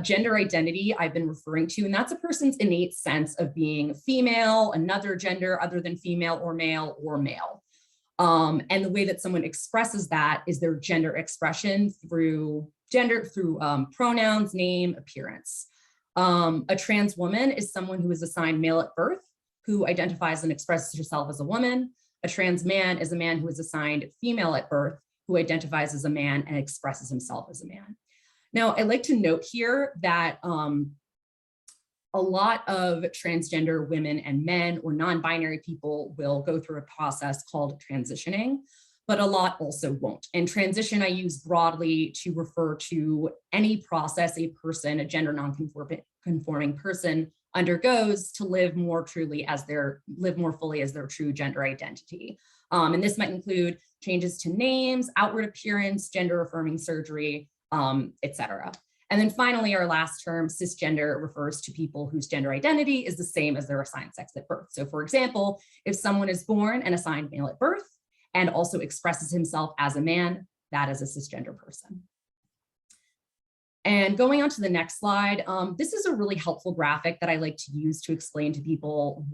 gender identity I've been referring to, and that's a person's innate sense of being female, another gender other than female or male or male. And the way that someone expresses that is their gender expression through pronouns, name, appearance. A trans woman is someone who is assigned male at birth, who identifies and expresses herself as a woman. A trans man is a man who is assigned female at birth, who identifies as a man and expresses himself as a man. Now, I'd like to note here that a lot of transgender women and men or non-binary people will go through a process called transitioning, but a lot also won't. And transition I use broadly to refer to any process a person, a gender non-conforming person, undergoes to live more fully as their true gender identity. And this might include changes to names, outward appearance, gender affirming surgery, etc. And then finally, our last term, cisgender, refers to people whose gender identity is the same as their assigned sex at birth. So for example, if someone is born and assigned male at birth and also expresses himself as a man, that is a cisgender person. And going on to the next slide, this is a really helpful graphic that I like to use to explain to people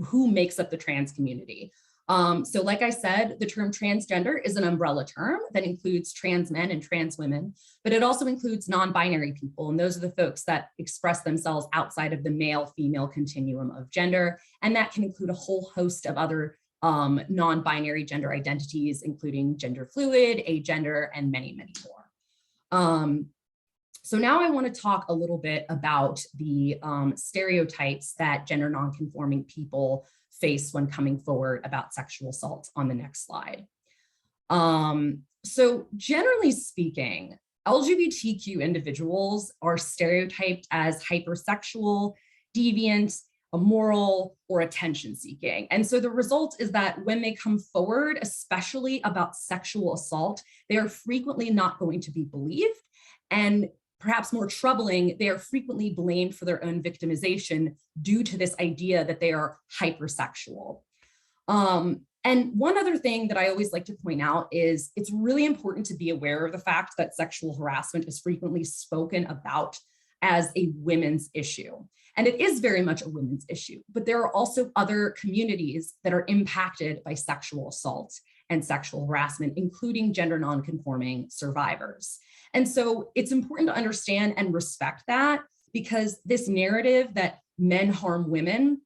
who makes up the trans community. So like I said, the term transgender is an umbrella term that includes trans men and trans women, but it also includes non-binary people. And those are the folks that express themselves outside of the male-female continuum of gender. And that can include a whole host of other non-binary gender identities, including gender fluid, agender, and many, many more. So now I want to talk a little bit about the stereotypes that gender nonconforming people face when coming forward about sexual assault on the next slide. So generally speaking, LGBTQ individuals are stereotyped as hypersexual, deviant, immoral, or attention-seeking. And so the result is that when they come forward, especially about sexual assault, they are frequently not going to be believed. And perhaps more troubling, they are frequently blamed for their own victimization due to this idea that they are hypersexual. And one other thing that I always like to point out is it's really important to be aware of the fact that sexual harassment is frequently spoken about as a women's issue. And it is very much a women's issue, but there are also other communities that are impacted by sexual assault and sexual harassment, including gender nonconforming survivors. And so it's important to understand and respect that, because this narrative that men harm women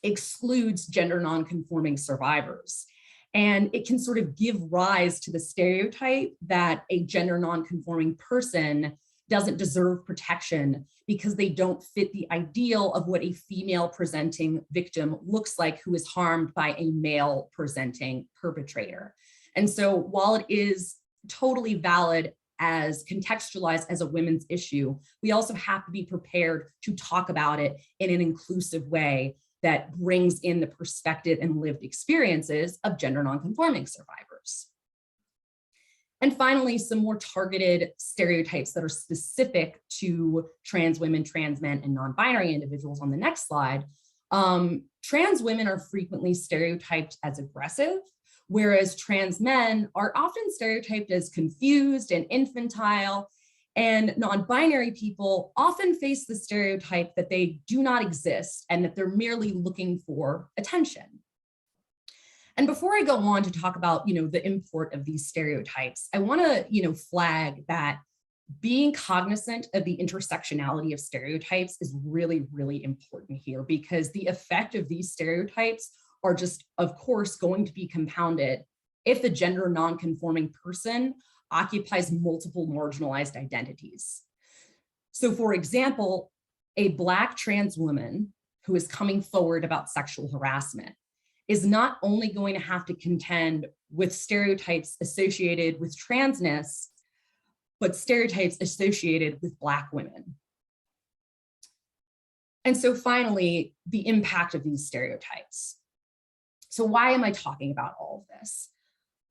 excludes gender nonconforming survivors. And it can sort of give rise to the stereotype that a gender nonconforming person doesn't deserve protection because they don't fit the ideal of what a female presenting victim looks like who is harmed by a male presenting perpetrator. And so while it is totally valid as contextualized as a women's issue, we also have to be prepared to talk about it in an inclusive way that brings in the perspective and lived experiences of gender nonconforming survivors. And finally, some more targeted stereotypes that are specific to trans women, trans men, and non-binary individuals on the next slide. Trans women are frequently stereotyped as aggressive, whereas trans men are often stereotyped as confused and infantile, and non-binary people often face the stereotype that they do not exist and that they're merely looking for attention. And before I go on to talk about, the import of these stereotypes, I want to, flag that being cognizant of the intersectionality of stereotypes is really, really important here, because the effect of these stereotypes are just, of course, going to be compounded if the gender nonconforming person occupies multiple marginalized identities. So for example, a Black trans woman who is coming forward about sexual harassment is not only going to have to contend with stereotypes associated with transness, but stereotypes associated with Black women. And so finally, the impact of these stereotypes. So why am I talking about all of this?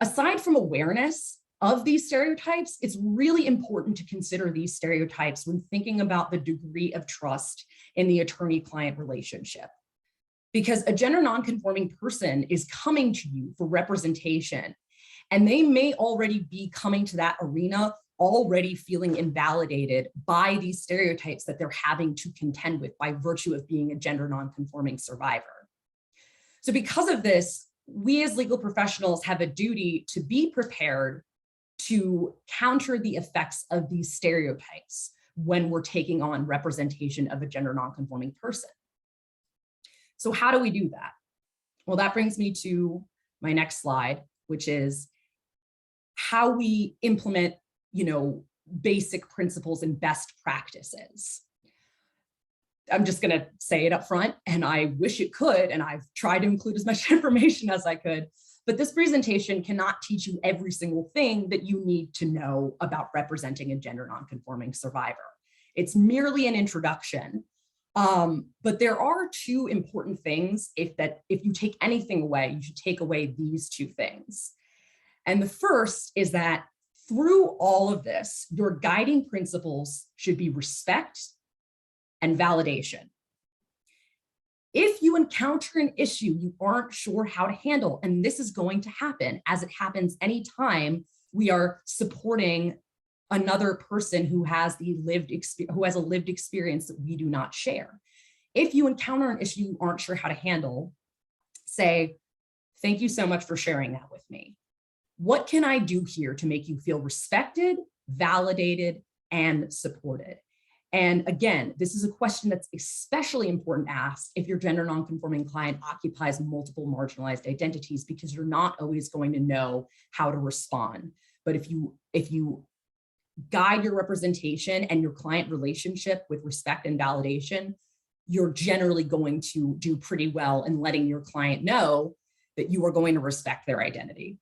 Aside from awareness of these stereotypes, it's really important to consider these stereotypes when thinking about the degree of trust in the attorney-client relationship. Because a gender nonconforming person is coming to you for representation, and they may already be coming to that arena already feeling invalidated by these stereotypes that they're having to contend with by virtue of being a gender nonconforming survivor. So because of this, we as legal professionals have a duty to be prepared to counter the effects of these stereotypes when we're taking on representation of a gender nonconforming person. So how do we do that? Well, that brings me to my next slide, which is how we implement, basic principles and best practices. I'm just going to say it up front, and I wish it could, and I've tried to include as much information as I could, but this presentation cannot teach you every single thing that you need to know about representing a gender nonconforming survivor. It's merely an introduction. But there are two important things if you take anything away, you should take away these two things. And the first is that through all of this, your guiding principles should be respect and validation. If you encounter an issue you aren't sure how to handle, and this is going to happen as it happens anytime we are supporting another person who has a lived experience that we do not share. If you encounter an issue you aren't sure how to handle, say, thank you so much for sharing that with me. What can I do here to make you feel respected, validated, and supported? And again, this is a question that's especially important to ask if your gender nonconforming client occupies multiple marginalized identities, because you're not always going to know how to respond. But if you guide your representation and your client relationship with respect and validation, you're generally going to do pretty well in letting your client know that you are going to respect their identity.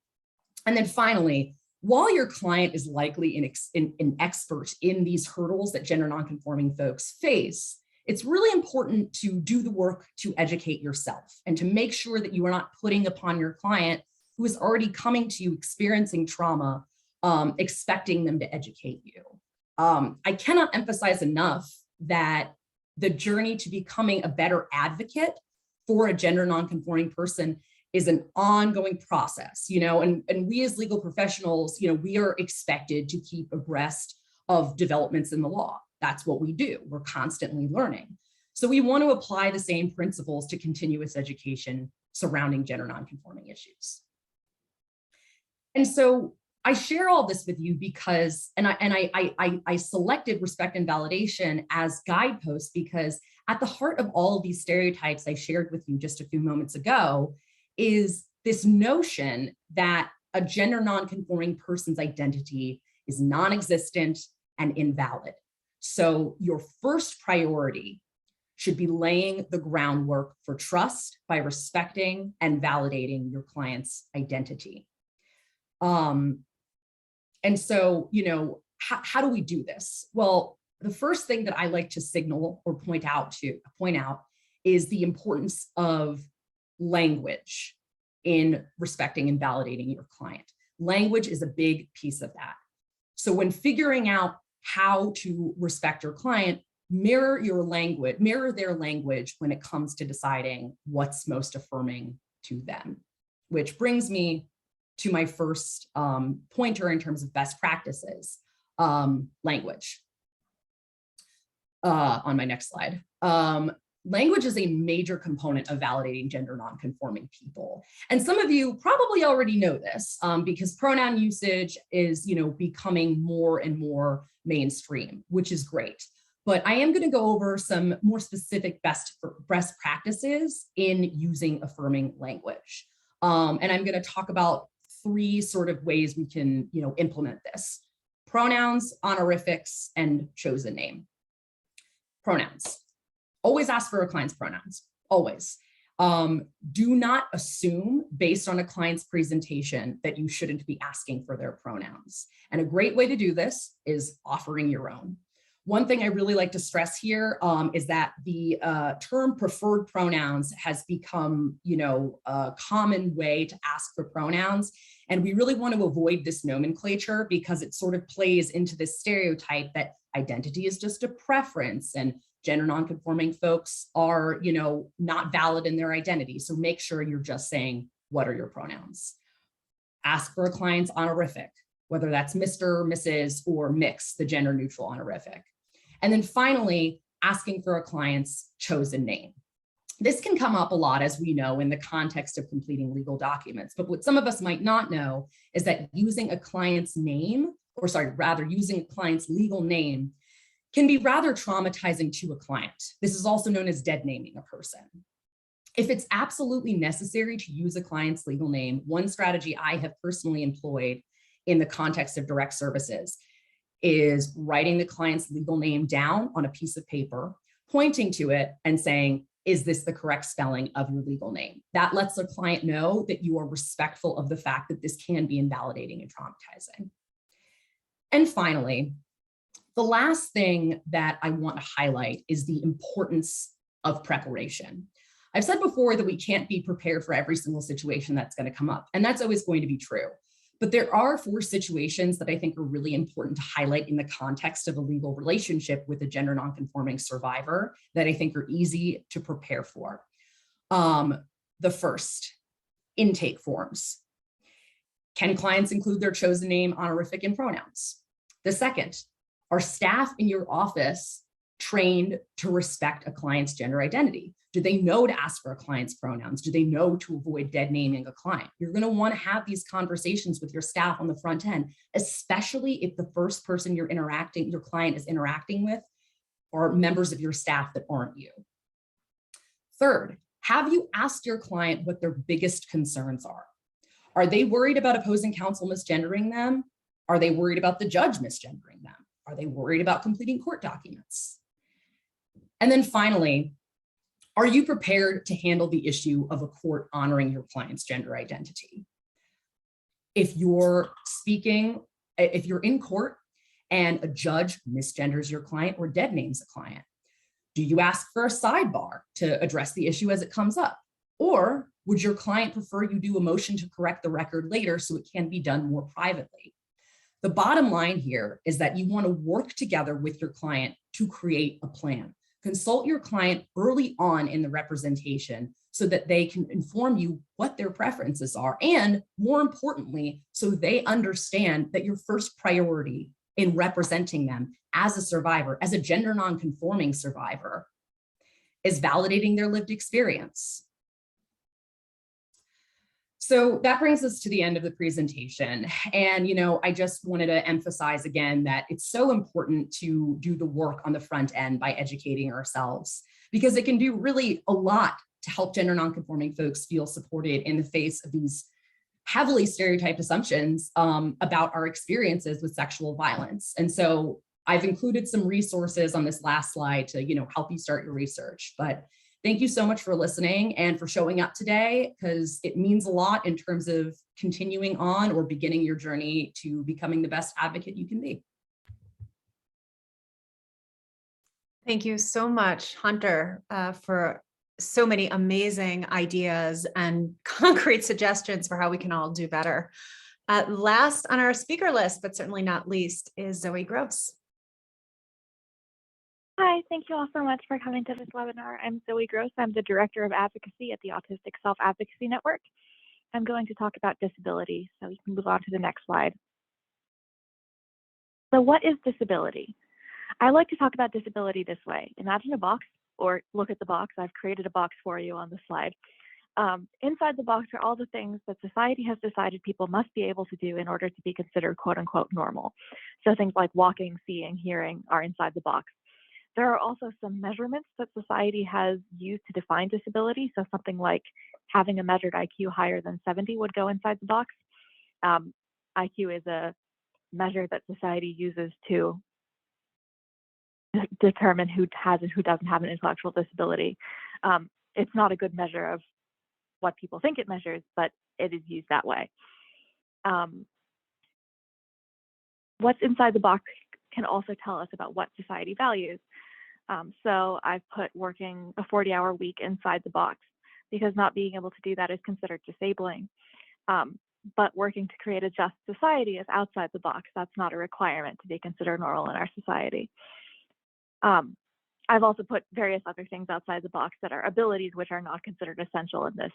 And then finally, while your client is likely an expert in these hurdles that gender nonconforming folks face, it's really important to do the work to educate yourself and to make sure that you are not putting upon your client, who is already coming to you experiencing trauma, expecting them to educate you. I cannot emphasize enough that the journey to becoming a better advocate for a gender nonconforming person is an ongoing process, and we as legal professionals, we are expected to keep abreast of developments in the law. That's what we do. We're constantly learning. So we want to apply the same principles to continuous education surrounding gender nonconforming issues. And so I share all this with you because, I selected respect and validation as guideposts because at the heart of all of these stereotypes I shared with you just a few moments ago is this notion that a gender nonconforming person's identity is non-existent and invalid. So your first priority should be laying the groundwork for trust by respecting and validating your client's identity. And so, how do we do this? Well, the first thing that I like to signal or point out is the importance of language in respecting and validating your client. Language is a big piece of that. So when figuring out how to respect your client, mirror their language when it comes to deciding what's most affirming to them. Which brings me to my first pointer in terms of best practices, language. On my next slide. Language is a major component of validating gender nonconforming people. And some of you probably already know this because pronoun usage is, becoming more and more mainstream, which is great. But I am going to go over some more specific best practices in using affirming language. And I'm going to talk about 3 sort of ways we can, implement this: pronouns, honorifics, and chosen name. Pronouns. Always ask for a client's pronouns, always. Do not assume based on a client's presentation that you shouldn't be asking for their pronouns. And a great way to do this is offering your own. One thing I really like to stress here is that the term preferred pronouns has become, a common way to ask for pronouns. And we really want to avoid this nomenclature because it sort of plays into this stereotype that identity is just a preference and gender nonconforming folks are, not valid in their identity. So make sure you're just saying, what are your pronouns? Ask for a client's honorific, whether that's Mr., Mrs., or mix, the gender neutral honorific. And then finally, asking for a client's chosen name. This can come up a lot, as we know, in the context of completing legal documents. But what some of us might not know is that using a client's name, using a client's legal name can be rather traumatizing to a client. This is also known as dead naming a person. If it's absolutely necessary to use a client's legal name, one strategy I have personally employed in the context of direct services is writing the client's legal name down on a piece of paper, pointing to it and saying, is this the correct spelling of your legal name? That lets the client know that you are respectful of the fact that this can be invalidating and traumatizing. And finally, the last thing that I want to highlight is the importance of preparation. I've said before that we can't be prepared for every single situation that's going to come up, and that's always going to be true. But there are 4 situations that I think are really important to highlight in the context of a legal relationship with a gender nonconforming survivor that I think are easy to prepare for. The first, intake forms. Can clients include their chosen name, honorific, and pronouns? The second, are staff in your office trained to respect a client's gender identity? Do they know to ask for a client's pronouns? Do they know to avoid dead naming a client? You're going to want to have these conversations with your staff on the front end, especially if the first person your client is interacting with are members of your staff that aren't you. Third, have you asked your client what their biggest concerns are? Are they worried about opposing counsel misgendering them? Are they worried about the judge misgendering them? Are they worried about completing court documents? And then finally, are you prepared to handle the issue of a court honoring your client's gender identity? If you're in court and a judge misgenders your client or dead names a client, do you ask for a sidebar to address the issue as it comes up? Or would your client prefer you do a motion to correct the record later so it can be done more privately? The bottom line here is that you want to work together with your client to create a plan. Consult your client early on in the representation so that they can inform you what their preferences are, and more importantly, so they understand that your first priority in representing them as a survivor, as a gender nonconforming survivor, is validating their lived experience. So that brings us to the end of the presentation. And, I just wanted to emphasize again that it's so important to do the work on the front end by educating ourselves, because it can do really a lot to help gender nonconforming folks feel supported in the face of these heavily stereotyped assumptions about our experiences with sexual violence. And so I've included some resources on this last slide to, help you start your research. But thank you so much for listening and for showing up today, because it means a lot in terms of continuing on or beginning your journey to becoming the best advocate you can be. Thank you so much, Hunter, for so many amazing ideas and concrete suggestions for how we can all do better. Last on our speaker list, but certainly not least, is Zoe Gross. Hi, thank you all so much for coming to this webinar. I'm Zoe Gross. I'm the Director of Advocacy at the Autistic Self-Advocacy Network. I'm going to talk about disability, so we can move on to the next slide. So what is disability? I like to talk about disability this way. Imagine a box, or look at the box. I've created a box for you on the slide. Inside the box are all the things that society has decided people must be able to do in order to be considered quote unquote normal. So things like walking, seeing, hearing are inside the box. There are also some measurements that society has used to define disability. So something like having a measured IQ higher than 70 would go inside the box. IQ is a measure that society uses to determine who has and who doesn't have an intellectual disability. It's not a good measure of what people think it measures, but it is used that way. What's inside the box can also tell us about what society values. So I've put working a 40-hour week inside the box, because not being able to do that is considered disabling. But working to create a just society is outside the box. That's not a requirement to be considered normal in our society. I've also put various other things outside the box that are abilities which are not considered essential in this.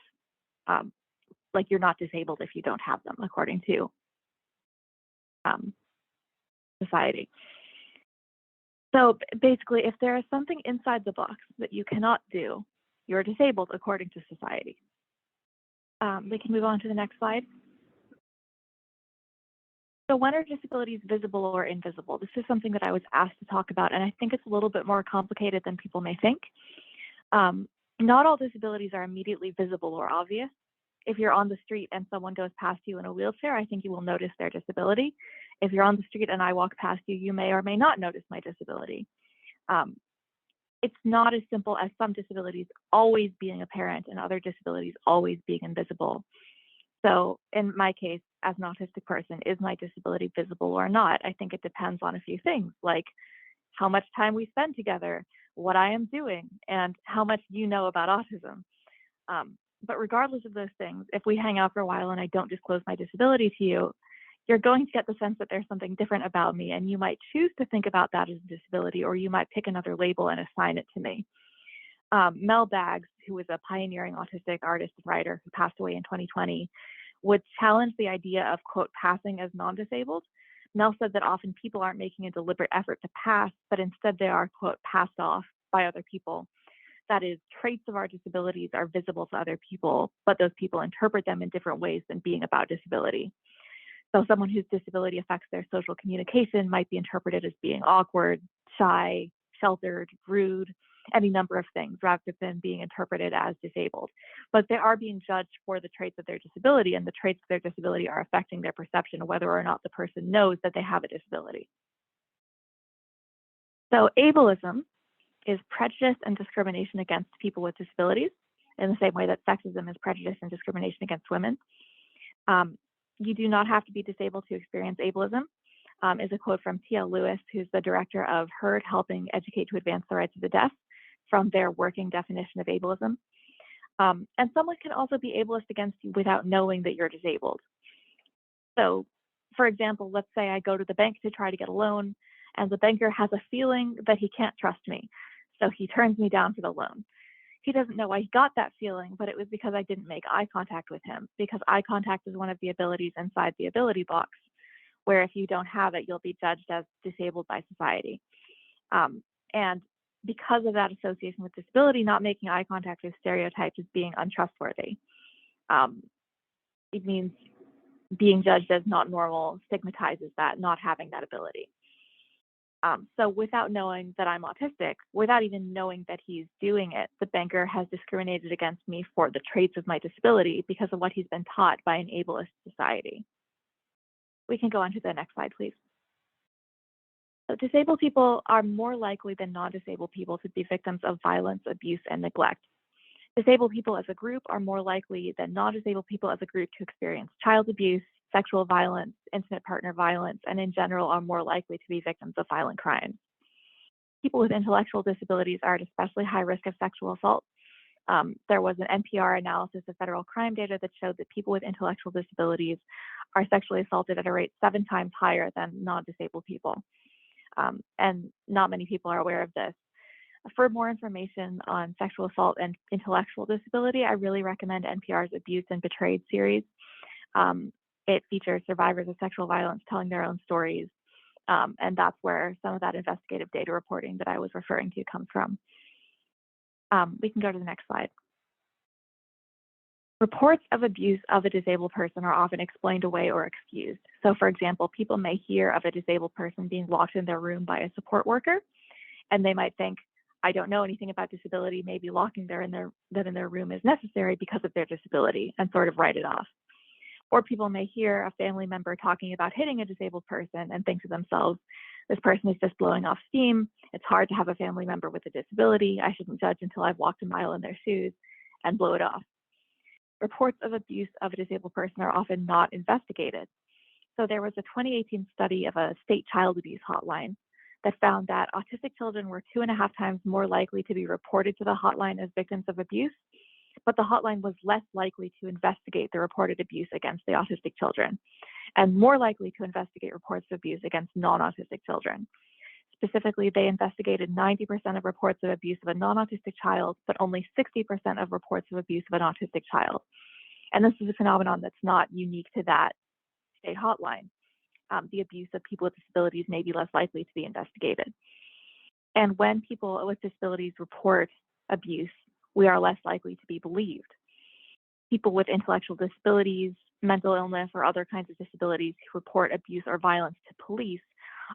Like you're not disabled if you don't have them, according to society. So basically, if there is something inside the box that you cannot do, you're disabled according to society. We can move on to the next slide. So when are disabilities visible or invisible? This is something that I was asked to talk about, and I think it's a little bit more complicated than people may think. Not all disabilities are immediately visible or obvious. If you're on the street and someone goes past you in a wheelchair, I think you will notice their disability. If you're on the street and I walk past you, you may or may not notice my disability. It's not as simple as some disabilities always being apparent and other disabilities always being invisible. So in my case, as an autistic person, is my disability visible or not? I think it depends on a few things, like how much time we spend together, what I am doing, and how much you know about autism. But regardless of those things, if we hang out for a while and I don't disclose my disability to you, you're going to get the sense that there's something different about me, and you might choose to think about that as a disability, or you might pick another label and assign it to me. Mel Baggs, who was a pioneering autistic artist and writer who passed away in 2020, would challenge the idea of, quote, passing as non-disabled, Nell said that often people aren't making a deliberate effort to pass, but instead they are, quote, passed off by other people. That is, traits of our disabilities are visible to other people, but those people interpret them in different ways than being about disability. So someone whose disability affects their social communication might be interpreted as being awkward, shy, sheltered, rude, any number of things, rather than being interpreted as disabled. But they are being judged for the traits of their disability, and the traits of their disability are affecting their perception of whether or not the person knows that they have a disability. So ableism is prejudice and discrimination against people with disabilities, in the same way that sexism is prejudice and discrimination against women. You do not have to be disabled to experience ableism, is a quote from T.L. Lewis, who's the director of HERD, Helping Educate to Advance the Rights of the Deaf, from their working definition of ableism. And someone can also be ableist against you without knowing that you're disabled. So, for example, let's say I go to the bank to try to get a loan, and the banker has a feeling that he can't trust me, so he turns me down for the loan. He doesn't know why he got that feeling, but it was because I didn't make eye contact with him, because eye contact is one of the abilities inside the ability box, where if you don't have it, you'll be judged as disabled by society. And because of that association with disability, not making eye contact is stereotyped as being untrustworthy. It means being judged as not normal stigmatizes that, not having that ability. So without knowing that I'm autistic, without even knowing that he's doing it, the banker has discriminated against me for the traits of my disability because of what he's been taught by an ableist society. We can go on to the next slide, please. So disabled people are more likely than non-disabled people to be victims of violence, abuse, and neglect. Disabled people as a group are more likely than non-disabled people as a group to experience child abuse, sexual violence, intimate partner violence, and in general are more likely to be victims of violent crimes. People with intellectual disabilities are at especially high risk of sexual assault. There was an NPR analysis of federal crime data that showed that people with intellectual disabilities are sexually assaulted at a rate 7 times higher than non-disabled people. And not many people are aware of this. For more information on sexual assault and intellectual disability, I really recommend NPR's Abused and Betrayed series. It features survivors of sexual violence telling their own stories, and that's where some of that investigative data reporting that I was referring to comes from. We can go to the next slide. Reports of abuse of a disabled person are often explained away or excused. So for example, people may hear of a disabled person being locked in their room by a support worker, and they might think, I don't know anything about disability, maybe locking them in their room is necessary because of their disability, and sort of write it off. Or people may hear a family member talking about hitting a disabled person and think to themselves, this person is just blowing off steam. It's hard to have a family member with a disability. I shouldn't judge until I've walked a mile in their shoes, and blow it off. Reports of abuse of a disabled person are often not investigated. So there was a 2018 study of a state child abuse hotline that found that autistic children were 2.5 times more likely to be reported to the hotline as victims of abuse, but the hotline was less likely to investigate the reported abuse against the autistic children, and more likely to investigate reports of abuse against non-autistic children. Specifically, they investigated 90% of reports of abuse of a non-autistic child, but only 60% of reports of abuse of an autistic child. And this is a phenomenon that's not unique to that state hotline. The abuse of people with disabilities may be less likely to be investigated. And when people with disabilities report abuse, we are less likely to be believed. People with intellectual disabilities, mental illness, or other kinds of disabilities who report abuse or violence to police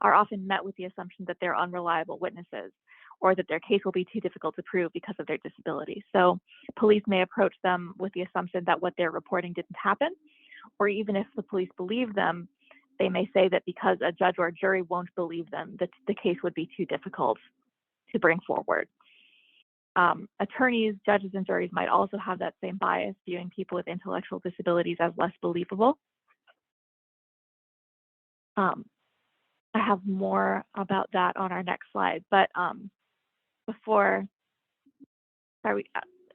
are often met with the assumption that they're unreliable witnesses, or that their case will be too difficult to prove because of their disability. So police may approach them with the assumption that what they're reporting didn't happen, or even if the police believe them, they may say that because a judge or a jury won't believe them, that the case would be too difficult to bring forward. Attorneys, judges, and juries might also have that same bias, viewing people with intellectual disabilities as less believable. I have more about that on our next slide, but before, sorry,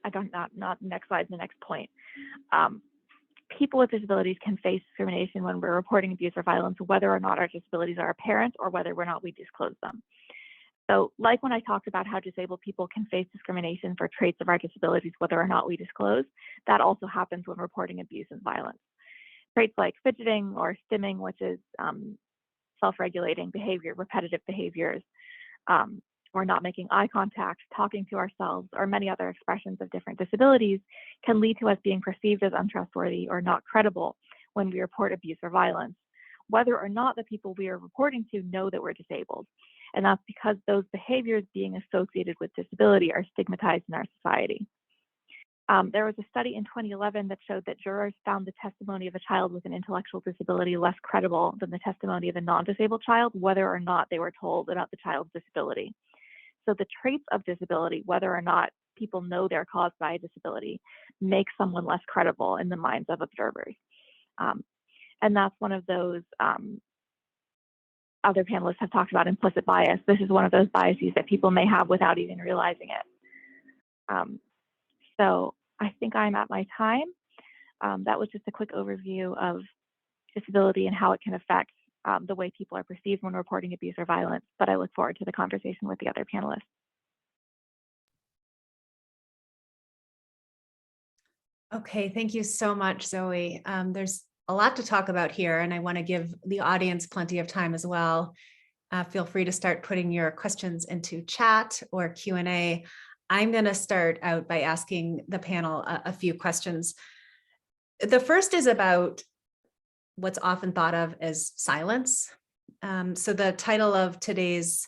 I don't, not the next slide, the next point. People with disabilities can face discrimination when we're reporting abuse or violence, whether or not our disabilities are apparent or whether or not we disclose them. So like when I talked about how disabled people can face discrimination for traits of our disabilities, whether or not we disclose, that also happens when reporting abuse and violence. Traits like fidgeting or stimming, which is self-regulating behavior, repetitive behaviors, or not making eye contact, talking to ourselves, or many other expressions of different disabilities can lead to us being perceived as untrustworthy or not credible when we report abuse or violence, whether or not the people we are reporting to know that we're disabled. And that's because those behaviors being associated with disability are stigmatized in our society. There was a study in 2011 that showed that jurors found the testimony of a child with an intellectual disability less credible than the testimony of a non-disabled child, whether or not they were told about the child's disability. So the traits of disability, whether or not people know they're caused by a disability, make someone less credible in the minds of observers. And that's one of those, other panelists have talked about implicit bias. This is one of those biases that people may have without even realizing it. So I think I'm at my time. That was just a quick overview of disability and how it can affect the way people are perceived when reporting abuse or violence, but I look forward to the conversation with the other panelists. Okay, thank you so much, Zoe. There's a lot to talk about here, and I want to give the audience plenty of time as well. Feel free to start putting your questions into chat or Q&A. I'm going to start out by asking the panel a few questions. The first is about what's often thought of as silence. So the title of today's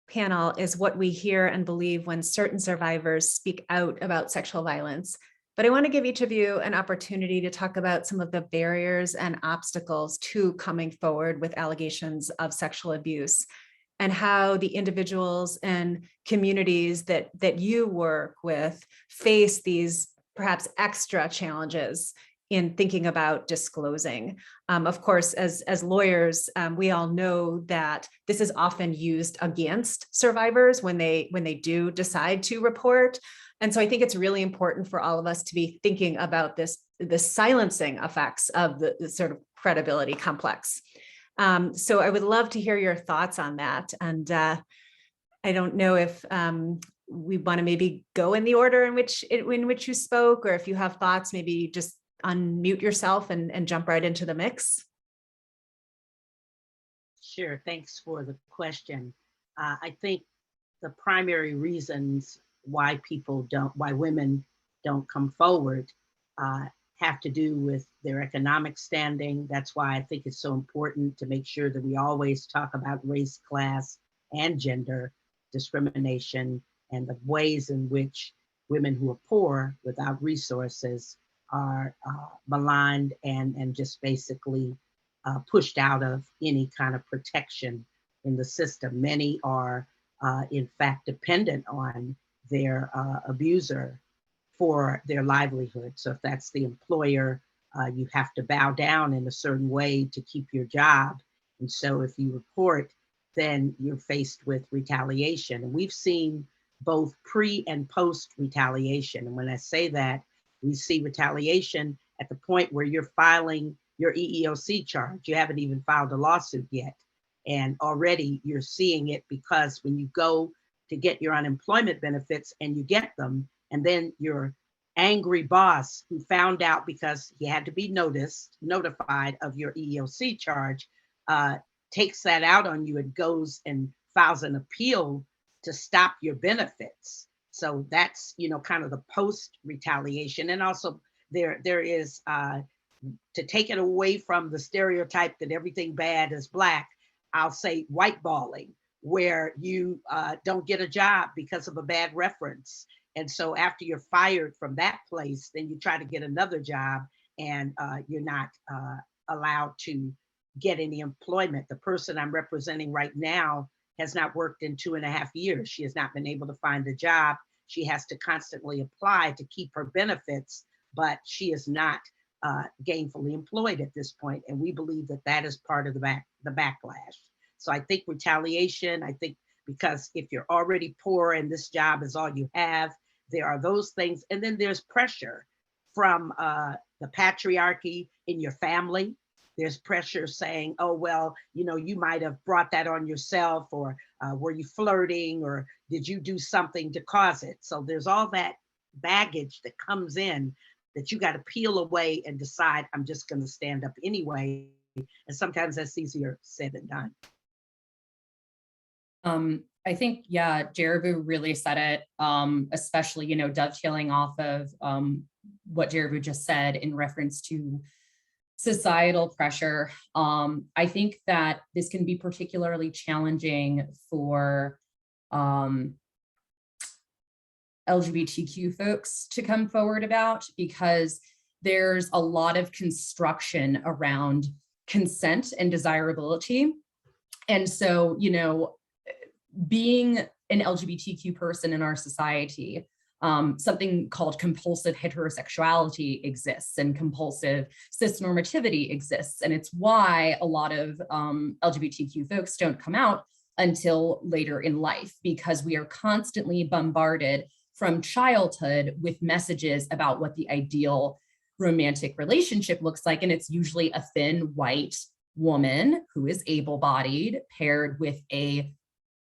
panel is What We Hear and Believe When Certain Survivors Speak Out About Sexual Violence. But I want to give each of you an opportunity to talk about some of the barriers and obstacles to coming forward with allegations of sexual abuse, and how the individuals and communities that you work with face these perhaps extra challenges in thinking about disclosing. Of course, as lawyers, we all know that this is often used against survivors when they do decide to report. And so I think it's really important for all of us to be thinking about the silencing effects of the sort of credibility complex. So I would love to hear your thoughts on that. And I don't know if we want to maybe go in the order in which you spoke, or if you have thoughts, maybe just unmute yourself and jump right into the mix. Sure, thanks for the question. I think the primary reasons why women don't come forward have to do with their economic standing. That's why I think it's so important to make sure that we always talk about race, class, and gender discrimination, and the ways in which women who are poor without resources are maligned and just basically pushed out of any kind of protection in the system. Many are in fact dependent on their abuser for their livelihood. So if that's the employer, you have to bow down in a certain way to keep your job. And so if you report, then you're faced with retaliation. And we've seen both pre and post retaliation. And when I say that, we see retaliation at the point where you're filing your EEOC charge. You haven't even filed a lawsuit yet. And already you're seeing it, because when you go to get your unemployment benefits and you get them, and then your angry boss, who found out because he had to be notified of your EEOC charge, takes that out on you and goes and files an appeal to stop your benefits. So that's, kind of the post retaliation. And also there is, to take it away from the stereotype that everything bad is Black, I'll say whiteballing, where you don't get a job because of a bad reference. And so after you're fired from that place, then you try to get another job, and you're not allowed to get any employment. The person I'm representing right now has not worked in 2.5 years. She has not been able to find a job. She has to constantly apply to keep her benefits, but she is not gainfully employed at this point. And we believe that that is part of the backlash. So I think retaliation, because if you're already poor and this job is all you have, there are those things. And then there's pressure from the patriarchy in your family. There's pressure saying, oh, well, you might have brought that on yourself, or were you flirting, or did you do something to cause it? So there's all that baggage that comes in that you got to peel away and decide, I'm just going to stand up anyway, And sometimes that's easier said than done. I think, yeah, Jeribu really said it, especially, dovetailing off of what Jeribu just said in reference to societal pressure. I think that this can be particularly challenging for LGBTQ folks to come forward about, because there's a lot of construction around consent and desirability. And so, being an LGBTQ person in our society, something called compulsive heterosexuality exists and compulsive cisnormativity exists. And it's why a lot of LGBTQ folks don't come out until later in life, because we are constantly bombarded from childhood with messages about what the ideal romantic relationship looks like. And it's usually a thin white woman who is able-bodied paired with a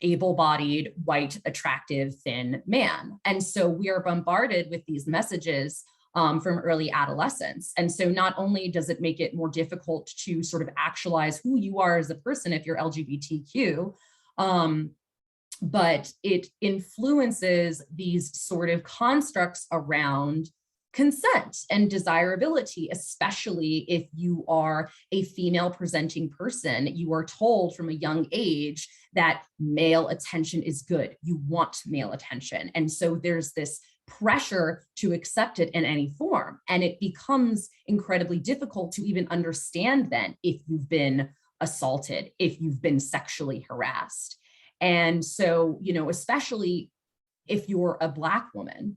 able-bodied, white, attractive, thin man. And so we are bombarded with these messages from early adolescence. And so not only does it make it more difficult to sort of actualize who you are as a person if you're LGBTQ, but it influences these sort of constructs around consent and desirability, especially if you are a female presenting person. You are told from a young age that male attention is good. You want male attention. And so there's this pressure to accept it in any form. And it becomes incredibly difficult to even understand then if you've been assaulted, if you've been sexually harassed. And so, especially if you're a Black woman,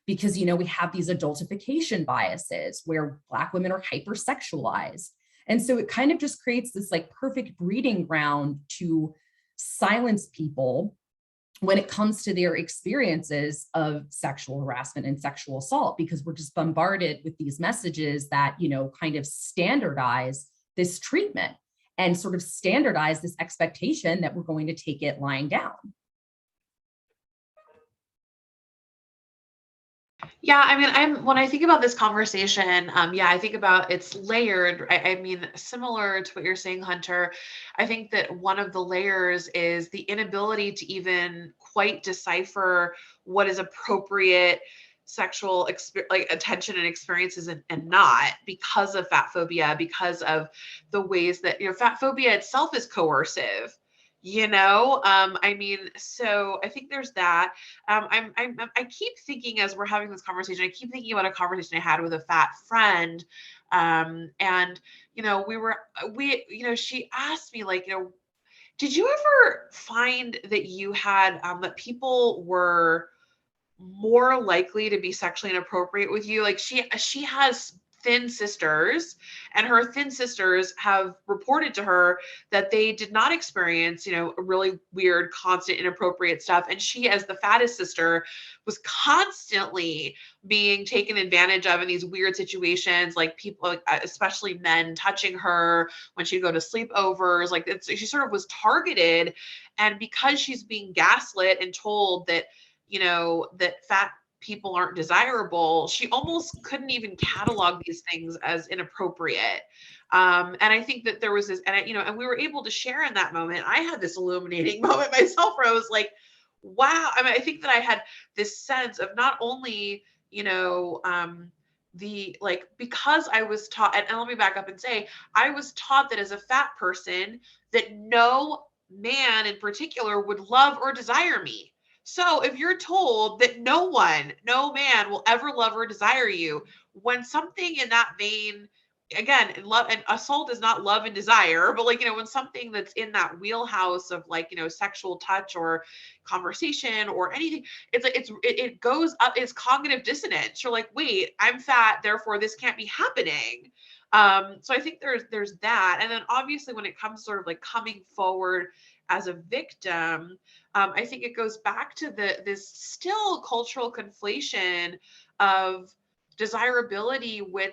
because, we have these adultification biases where Black women are hypersexualized. And so it kind of just creates this like perfect breeding ground to silence people when it comes to their experiences of sexual harassment and sexual assault, because we're just bombarded with these messages that, kind of standardize this treatment and sort of standardize this expectation that we're going to take it lying down. Yeah, I mean, when I think about this conversation, I think about it's layered. I mean, similar to what you're saying, Hunter, I think that one of the layers is the inability to even quite decipher what is appropriate sexual attention and experiences and not, because of fat phobia, because of the ways that, fat phobia itself is coercive. I mean, so I think there's that. I keep thinking, as we're having this conversation, I keep thinking about a conversation I had with a fat friend. And, she asked me, like, did you ever find that you had, that people were more likely to be sexually inappropriate with you? Like she has thin sisters, and her thin sisters have reported to her that they did not experience, really weird, constant, inappropriate stuff. And she, as the fattest sister, was constantly being taken advantage of in these weird situations, like people, especially men, touching her when she'd go to sleepovers. She sort of was targeted. And because she's being gaslit and told that, that fat people aren't desirable, she almost couldn't even catalog these things as inappropriate. And I think that there was this, and we were able to share in that moment. I had this illuminating moment myself where I was like, wow. I mean, I think that I had this sense of not only, because I was taught, and let me back up and say, I was taught that as a fat person, that no man in particular would love or desire me. So if you're told that no man will ever love or desire you, when something in that vein, again, love and assault is not love and desire, but when something that's in that wheelhouse of sexual touch or conversation or anything, it goes up, it's cognitive dissonance. You're like, wait, I'm fat, therefore this can't be happening. So I think there's that. And then obviously when it comes sort of coming forward as a victim, I think it goes back to this still cultural conflation of desirability with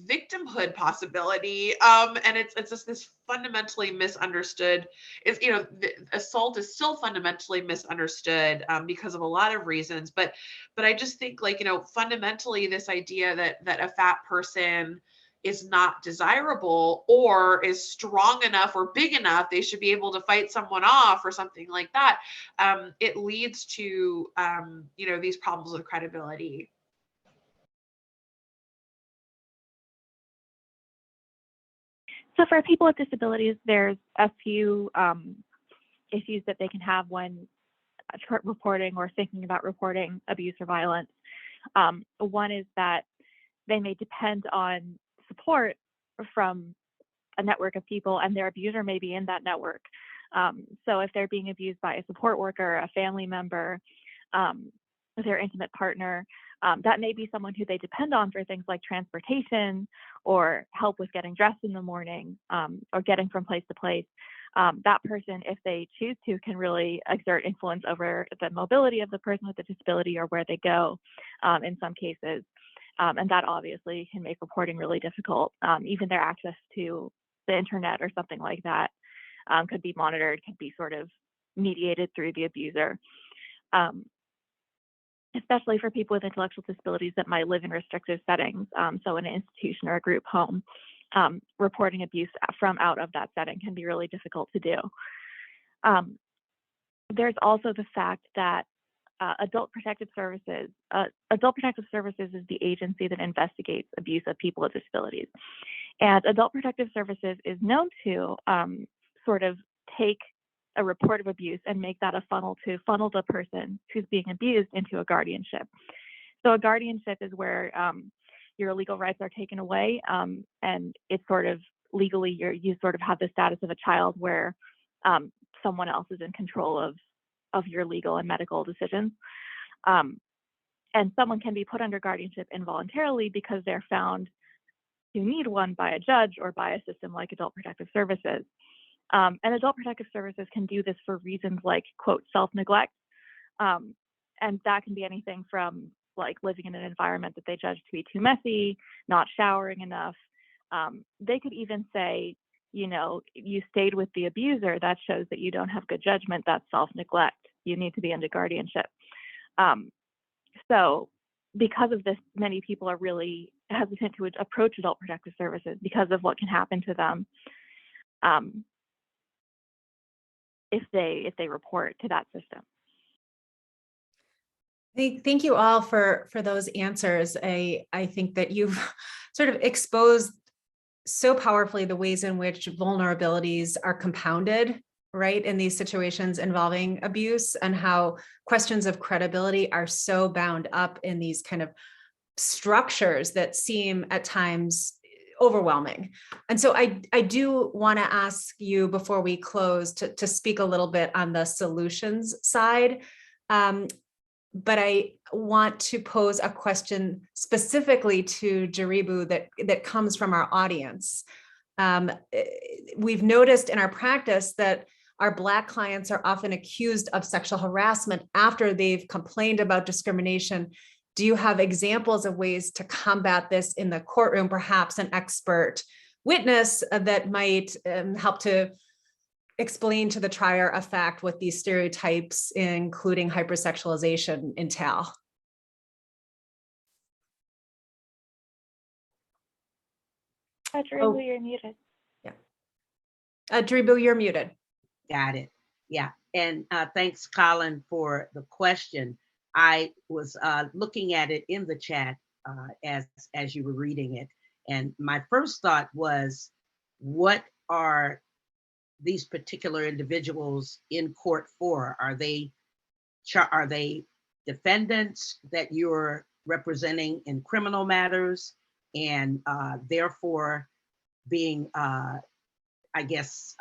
victimhood possibility. And it's just this fundamentally misunderstood. Assault is still fundamentally misunderstood because of a lot of reasons. But I just think fundamentally this idea that a fat person, is not desirable or is strong enough or big enough, they should be able to fight someone off or something like that, it leads to, these problems with credibility. So for people with disabilities, there's a few issues that they can have when reporting or thinking about reporting abuse or violence. One is that they may depend on support from a network of people, and their abuser may be in that network. So if they're being abused by a support worker, a family member, their intimate partner, that may be someone who they depend on for things like transportation or help with getting dressed in the morning, or getting from place to place. That person, if they choose to, can really exert influence over the mobility of the person with the disability or where they go, in some cases. And that obviously can make reporting really difficult. Even their access to the internet or something like that could be monitored, could be sort of mediated through the abuser. Especially for people with intellectual disabilities that might live in restrictive settings, so in an institution or a group home, reporting abuse from out of that setting can be really difficult to do. There's also the fact that Adult Protective Services is the agency that investigates abuse of people with disabilities. And Adult Protective Services is known to sort of take a report of abuse and make that a funnel to funnel the person who's being abused into a guardianship. So a guardianship is where your legal rights are taken away, and it's sort of legally you sort of have the status of a child where someone else is in control of your legal and medical decisions. And someone can be put under guardianship involuntarily because they're found to need one by a judge or by a system like Adult Protective Services. And Adult Protective Services can do this for reasons like, quote, self-neglect. And that can be anything from like living in an environment that they judge to be too messy, not showering enough. They could even say, you stayed with the abuser, that shows that you don't have good judgment, that's self-neglect. You need to be under guardianship. So because of this, many people are really hesitant to approach Adult Protective Services because of what can happen to them if they report to that system. Thank you all for those answers. I think that you've sort of exposed so powerfully the ways in which vulnerabilities are compounded, right, in these situations involving abuse, and how questions of credibility are so bound up in these kind of structures that seem at times overwhelming. And so I do want to ask you before we close to speak a little bit on the solutions side. But I want to pose a question specifically to Jaribu that comes from our audience. We've noticed in our practice that our Black clients are often accused of sexual harassment after they've complained about discrimination. Do you have examples of ways to combat this in the courtroom, perhaps an expert witness that might help to explain to the trier of fact what these stereotypes, including hypersexualization, entail? Jaribu, you're muted. Yeah. Jaribu, you're muted. Got it. Yeah. And thanks, Colin, for the question. I was looking at it in the chat as you were reading it. And my first thought was, what are these particular individuals in court for? Are they defendants that you're representing in criminal matters, and therefore being, I guess,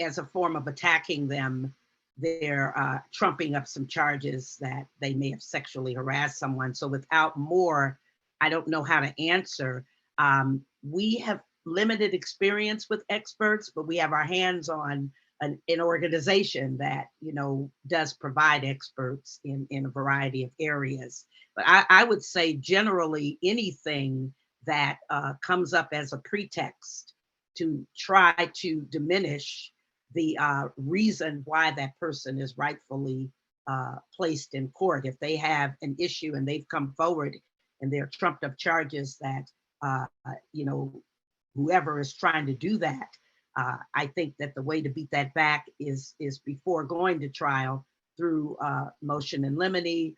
as a form of attacking them, they're trumping up some charges that they may have sexually harassed someone? So without more, I don't know how to answer. We have limited experience with experts, but we have our hands on an organization that, does provide experts in a variety of areas. But I would say generally anything that comes up as a pretext to try to diminish the reason why that person is rightfully placed in court. If they have an issue and they've come forward and there are trumped up charges that, you know, whoever is trying to do that, I think that the way to beat that back is before going to trial through motion in limine.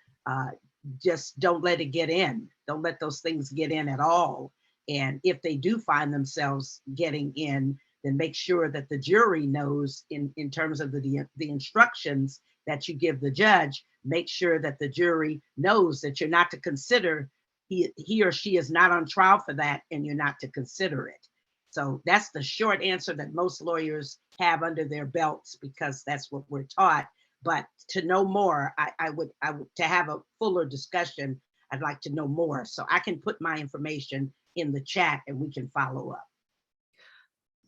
Just don't let it get in. Don't let those things get in at all. And if they do find themselves getting in, then make sure that the jury knows in terms of the instructions that you give the judge, make sure that the jury knows that you're not to consider, he or she is not on trial for that, and you're not to consider it. So that's the short answer that most lawyers have under their belts, because that's what we're taught. But to know more, I would to have a fuller discussion, I'd like to know more. So I can put my information in the chat and we can follow up.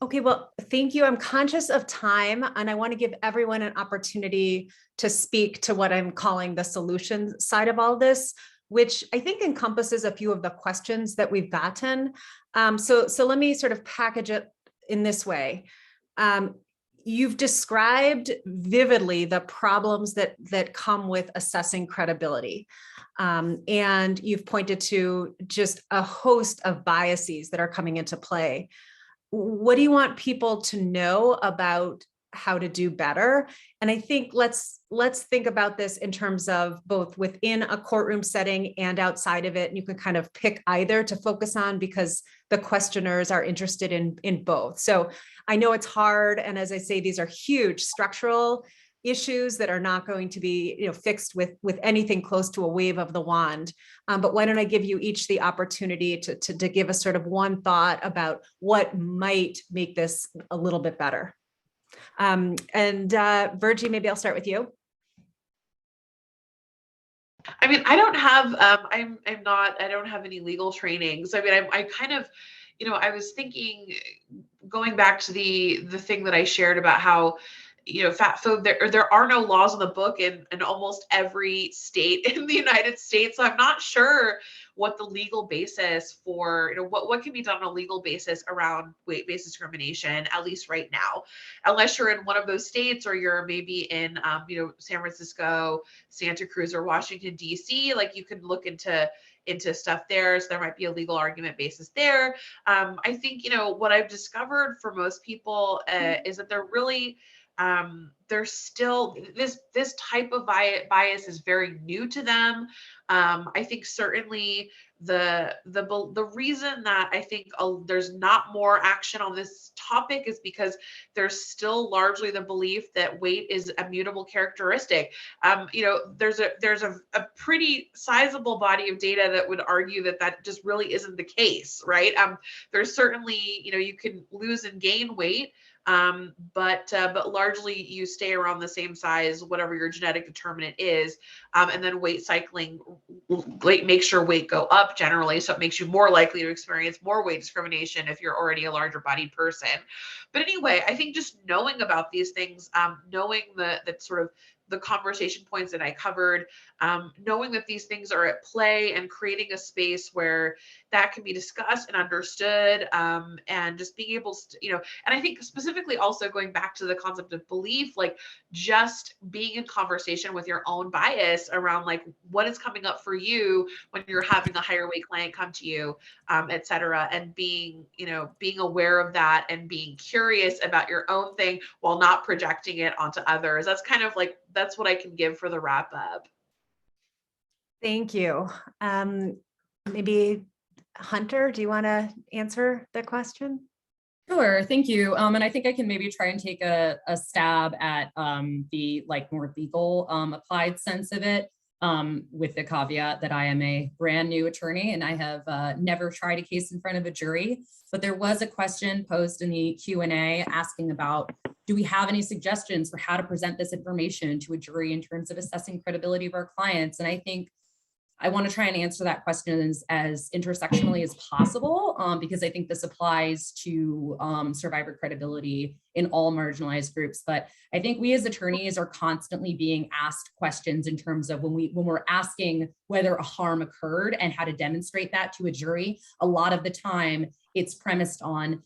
Okay, well, thank you. I'm conscious of time, and I want to give everyone an opportunity to speak to what I'm calling the solution side of all this, which I think encompasses a few of the questions that we've gotten. So let me sort of package it in this way. You've described vividly the problems that come with assessing credibility. And you've pointed to just a host of biases that are coming into play. What do you want people to know about how to do better? And I think let's think about this in terms of both within a courtroom setting and outside of it. And you can kind of pick either to focus on, because the questioners are interested in both. So I know it's hard. And as I say, these are huge structural issues that are not going to be fixed with anything close to a wave of the wand. But why don't I give you each the opportunity to give us sort of one thought about what might make this a little bit better. Virgie, maybe I'll start with you. I mean, I don't have, I don't have any legal training. So I mean, I kind of, I was thinking, going back to the thing that I shared about how, there are no laws in the book in almost every state in the United States. So I'm not sure what the legal basis for, what can be done on a legal basis around weight-based discrimination, at least right now, unless you're in one of those states, or you're maybe in, San Francisco, Santa Cruz, or Washington, D.C. Like, you can look into stuff there. So there might be a legal argument basis there. I think, what I've discovered for most people is that they're really, there's still this type of bias is very new to them. I think certainly the reason that I think there's not more action on this topic is because there's still largely the belief that weight is a mutable characteristic. There's a pretty sizable body of data that would argue that just really isn't the case, right? There's certainly, you can lose and gain weight. But largely you stay around the same size, whatever your genetic determinant is. And then weight cycling makes your weight go up generally. So it makes you more likely to experience more weight discrimination if you're already a larger bodied person. But anyway, I think just knowing about these things, knowing that sort of the conversation points that I covered, knowing that these things are at play, and creating a space where that can be discussed and understood, and just being able to, and I think specifically also going back to the concept of belief, like just being in conversation with your own bias around like what is coming up for you when you're having a higher weight client come to you, et cetera, and being aware of that and being curious about your own thing while not projecting it onto others. That's kind of like, that's what I can give for the wrap up. Thank you. Maybe Hunter, do you want to answer the question? Sure, thank you. And I think I can maybe try and take a stab at the more legal applied sense of it, with the caveat that I am a brand new attorney and I have never tried a case in front of a jury. But there was a question posed in the Q&A asking about, do we have any suggestions for how to present this information to a jury in terms of assessing credibility of our clients? And I think I want to try and answer that question as intersectionally as possible, because I think this applies to survivor credibility in all marginalized groups. But I think we as attorneys are constantly being asked questions in terms of when we're asking whether a harm occurred and how to demonstrate that to a jury. A lot of the time, it's premised on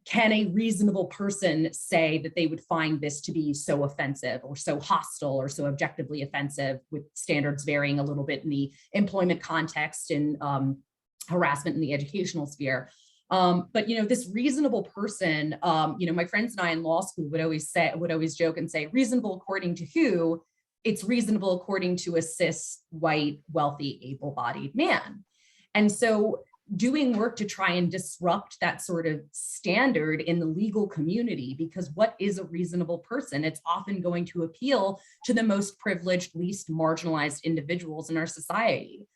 can a reasonable person say that they would find this to be so offensive or so hostile or so objectively offensive, with standards varying a little bit in the employment context and harassment in the educational sphere. But this reasonable person, my friends and I in law school would always joke and say, reasonable according to who? It's reasonable according to a cis, white, wealthy, able-bodied man. And so doing work to try and disrupt that sort of standard in the legal community, because what is a reasonable person? It's often going to appeal to the most privileged, least marginalized individuals in our society.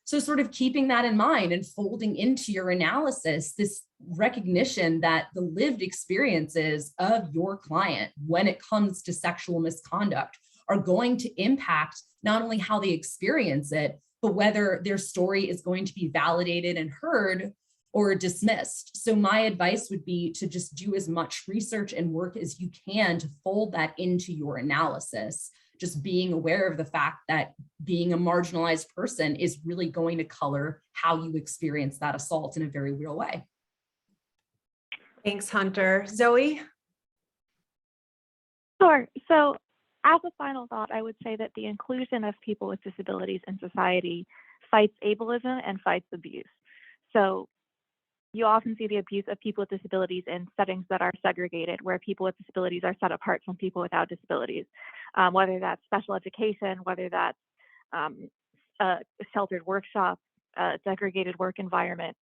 So sort of keeping that in mind and folding into your analysis this recognition that the lived experiences of your client when it comes to sexual misconduct are going to impact not only how they experience it, but whether their story is going to be validated and heard or dismissed. So my advice would be to just do as much research and work as you can to fold that into your analysis. Just being aware of the fact that being a marginalized person is really going to color how you experience that assault in a very real way. Thanks, Hunter. Zoe? Sure. So as a final thought, I would say that the inclusion of people with disabilities in society fights ableism and fights abuse. So you often see the abuse of people with disabilities in settings that are segregated, where people with disabilities are set apart from people without disabilities, whether that's special education, whether that's a sheltered workshop, a segregated work environment,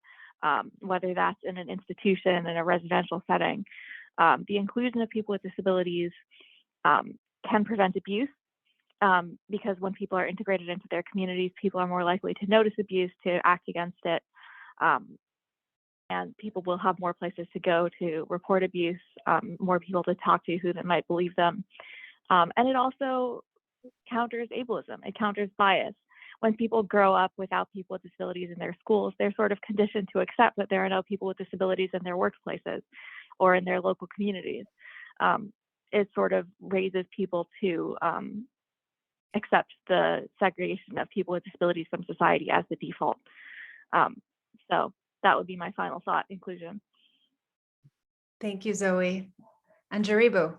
whether that's in an institution, in a residential setting. The inclusion of people with disabilities can prevent abuse, because when people are integrated into their communities, people are more likely to notice abuse, to act against it, and people will have more places to go to report abuse, more people to talk to who that might believe them. And it also counters ableism, it counters bias. When people grow up without people with disabilities in their schools, they're sort of conditioned to accept that there are no people with disabilities in their workplaces or in their local communities. It sort of raises people to accept the segregation of people with disabilities from society as the default. So that would be my final thought, inclusion. Thank you, Zoe. And Jaribu?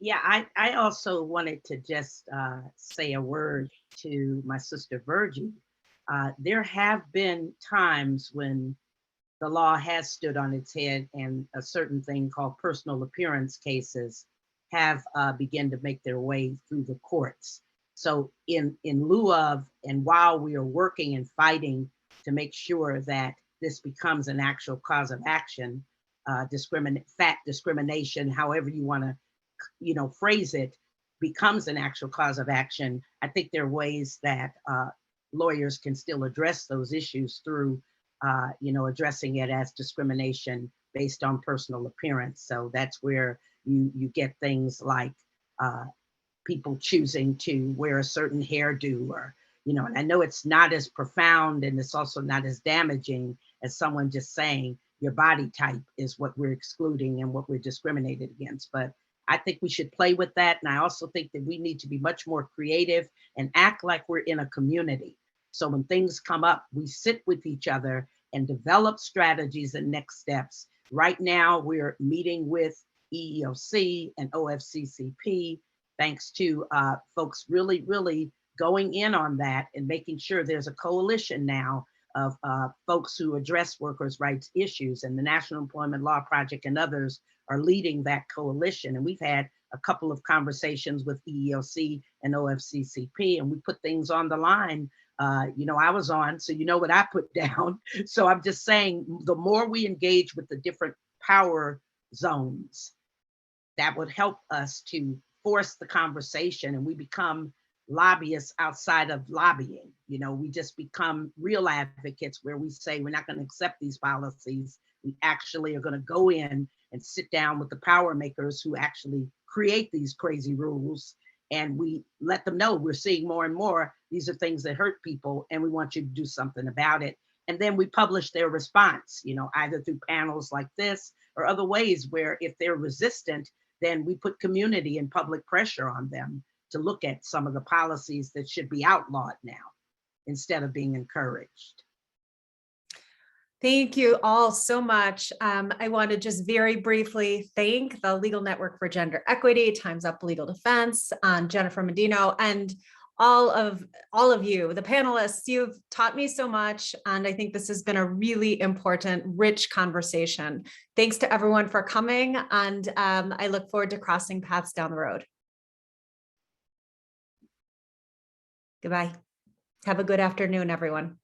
Yeah, I also wanted to just say a word to my sister Virgie. There have been times when the law has stood on its head and a certain thing called personal appearance cases have begun to make their way through the courts. So in lieu of, and while we are working and fighting to make sure that this becomes an actual cause of action, discrimination, however you want to phrase it, becomes an actual cause of action, I think there are ways that lawyers can still address those issues through addressing it as discrimination based on personal appearance. So that's where you get things like people choosing to wear a certain hairdo, or and I know it's not as profound and it's also not as damaging as someone just saying your body type is what we're excluding and what we're discriminated against. But I think we should play with that. And I also think that we need to be much more creative and act like we're in a community. So when things come up, we sit with each other and develop strategies and next steps. Right now, we're meeting with EEOC and OFCCP, thanks to folks really going in on that and making sure there's a coalition now of folks who address workers' rights issues, and the National Employment Law Project and others are leading that coalition. And we've had a couple of conversations with EEOC and OFCCP, and we put things on the line. I was on, so you know what I put down. So I'm just saying, the more we engage with the different power zones, that would help us to force the conversation, and we become lobbyists outside of lobbying. We just become real advocates where we say we're not going to accept these policies. We actually are going to go in and sit down with the power makers who actually create these crazy rules, and we let them know we're seeing more and more these are things that hurt people and we want you to do something about it. And then we publish their response, either through panels like this or other ways where if they're resistant, then we put community and public pressure on them to look at some of the policies that should be outlawed now instead of being encouraged. Thank you all so much. I want to just very briefly thank the Legal Network for Gender Equity, Time's Up Legal Defense, Jennifer Medino, and all of you, the panelists. You've taught me so much, and I think this has been a really important, rich conversation. Thanks to everyone for coming, and I look forward to crossing paths down the road. Goodbye. Have a good afternoon, everyone.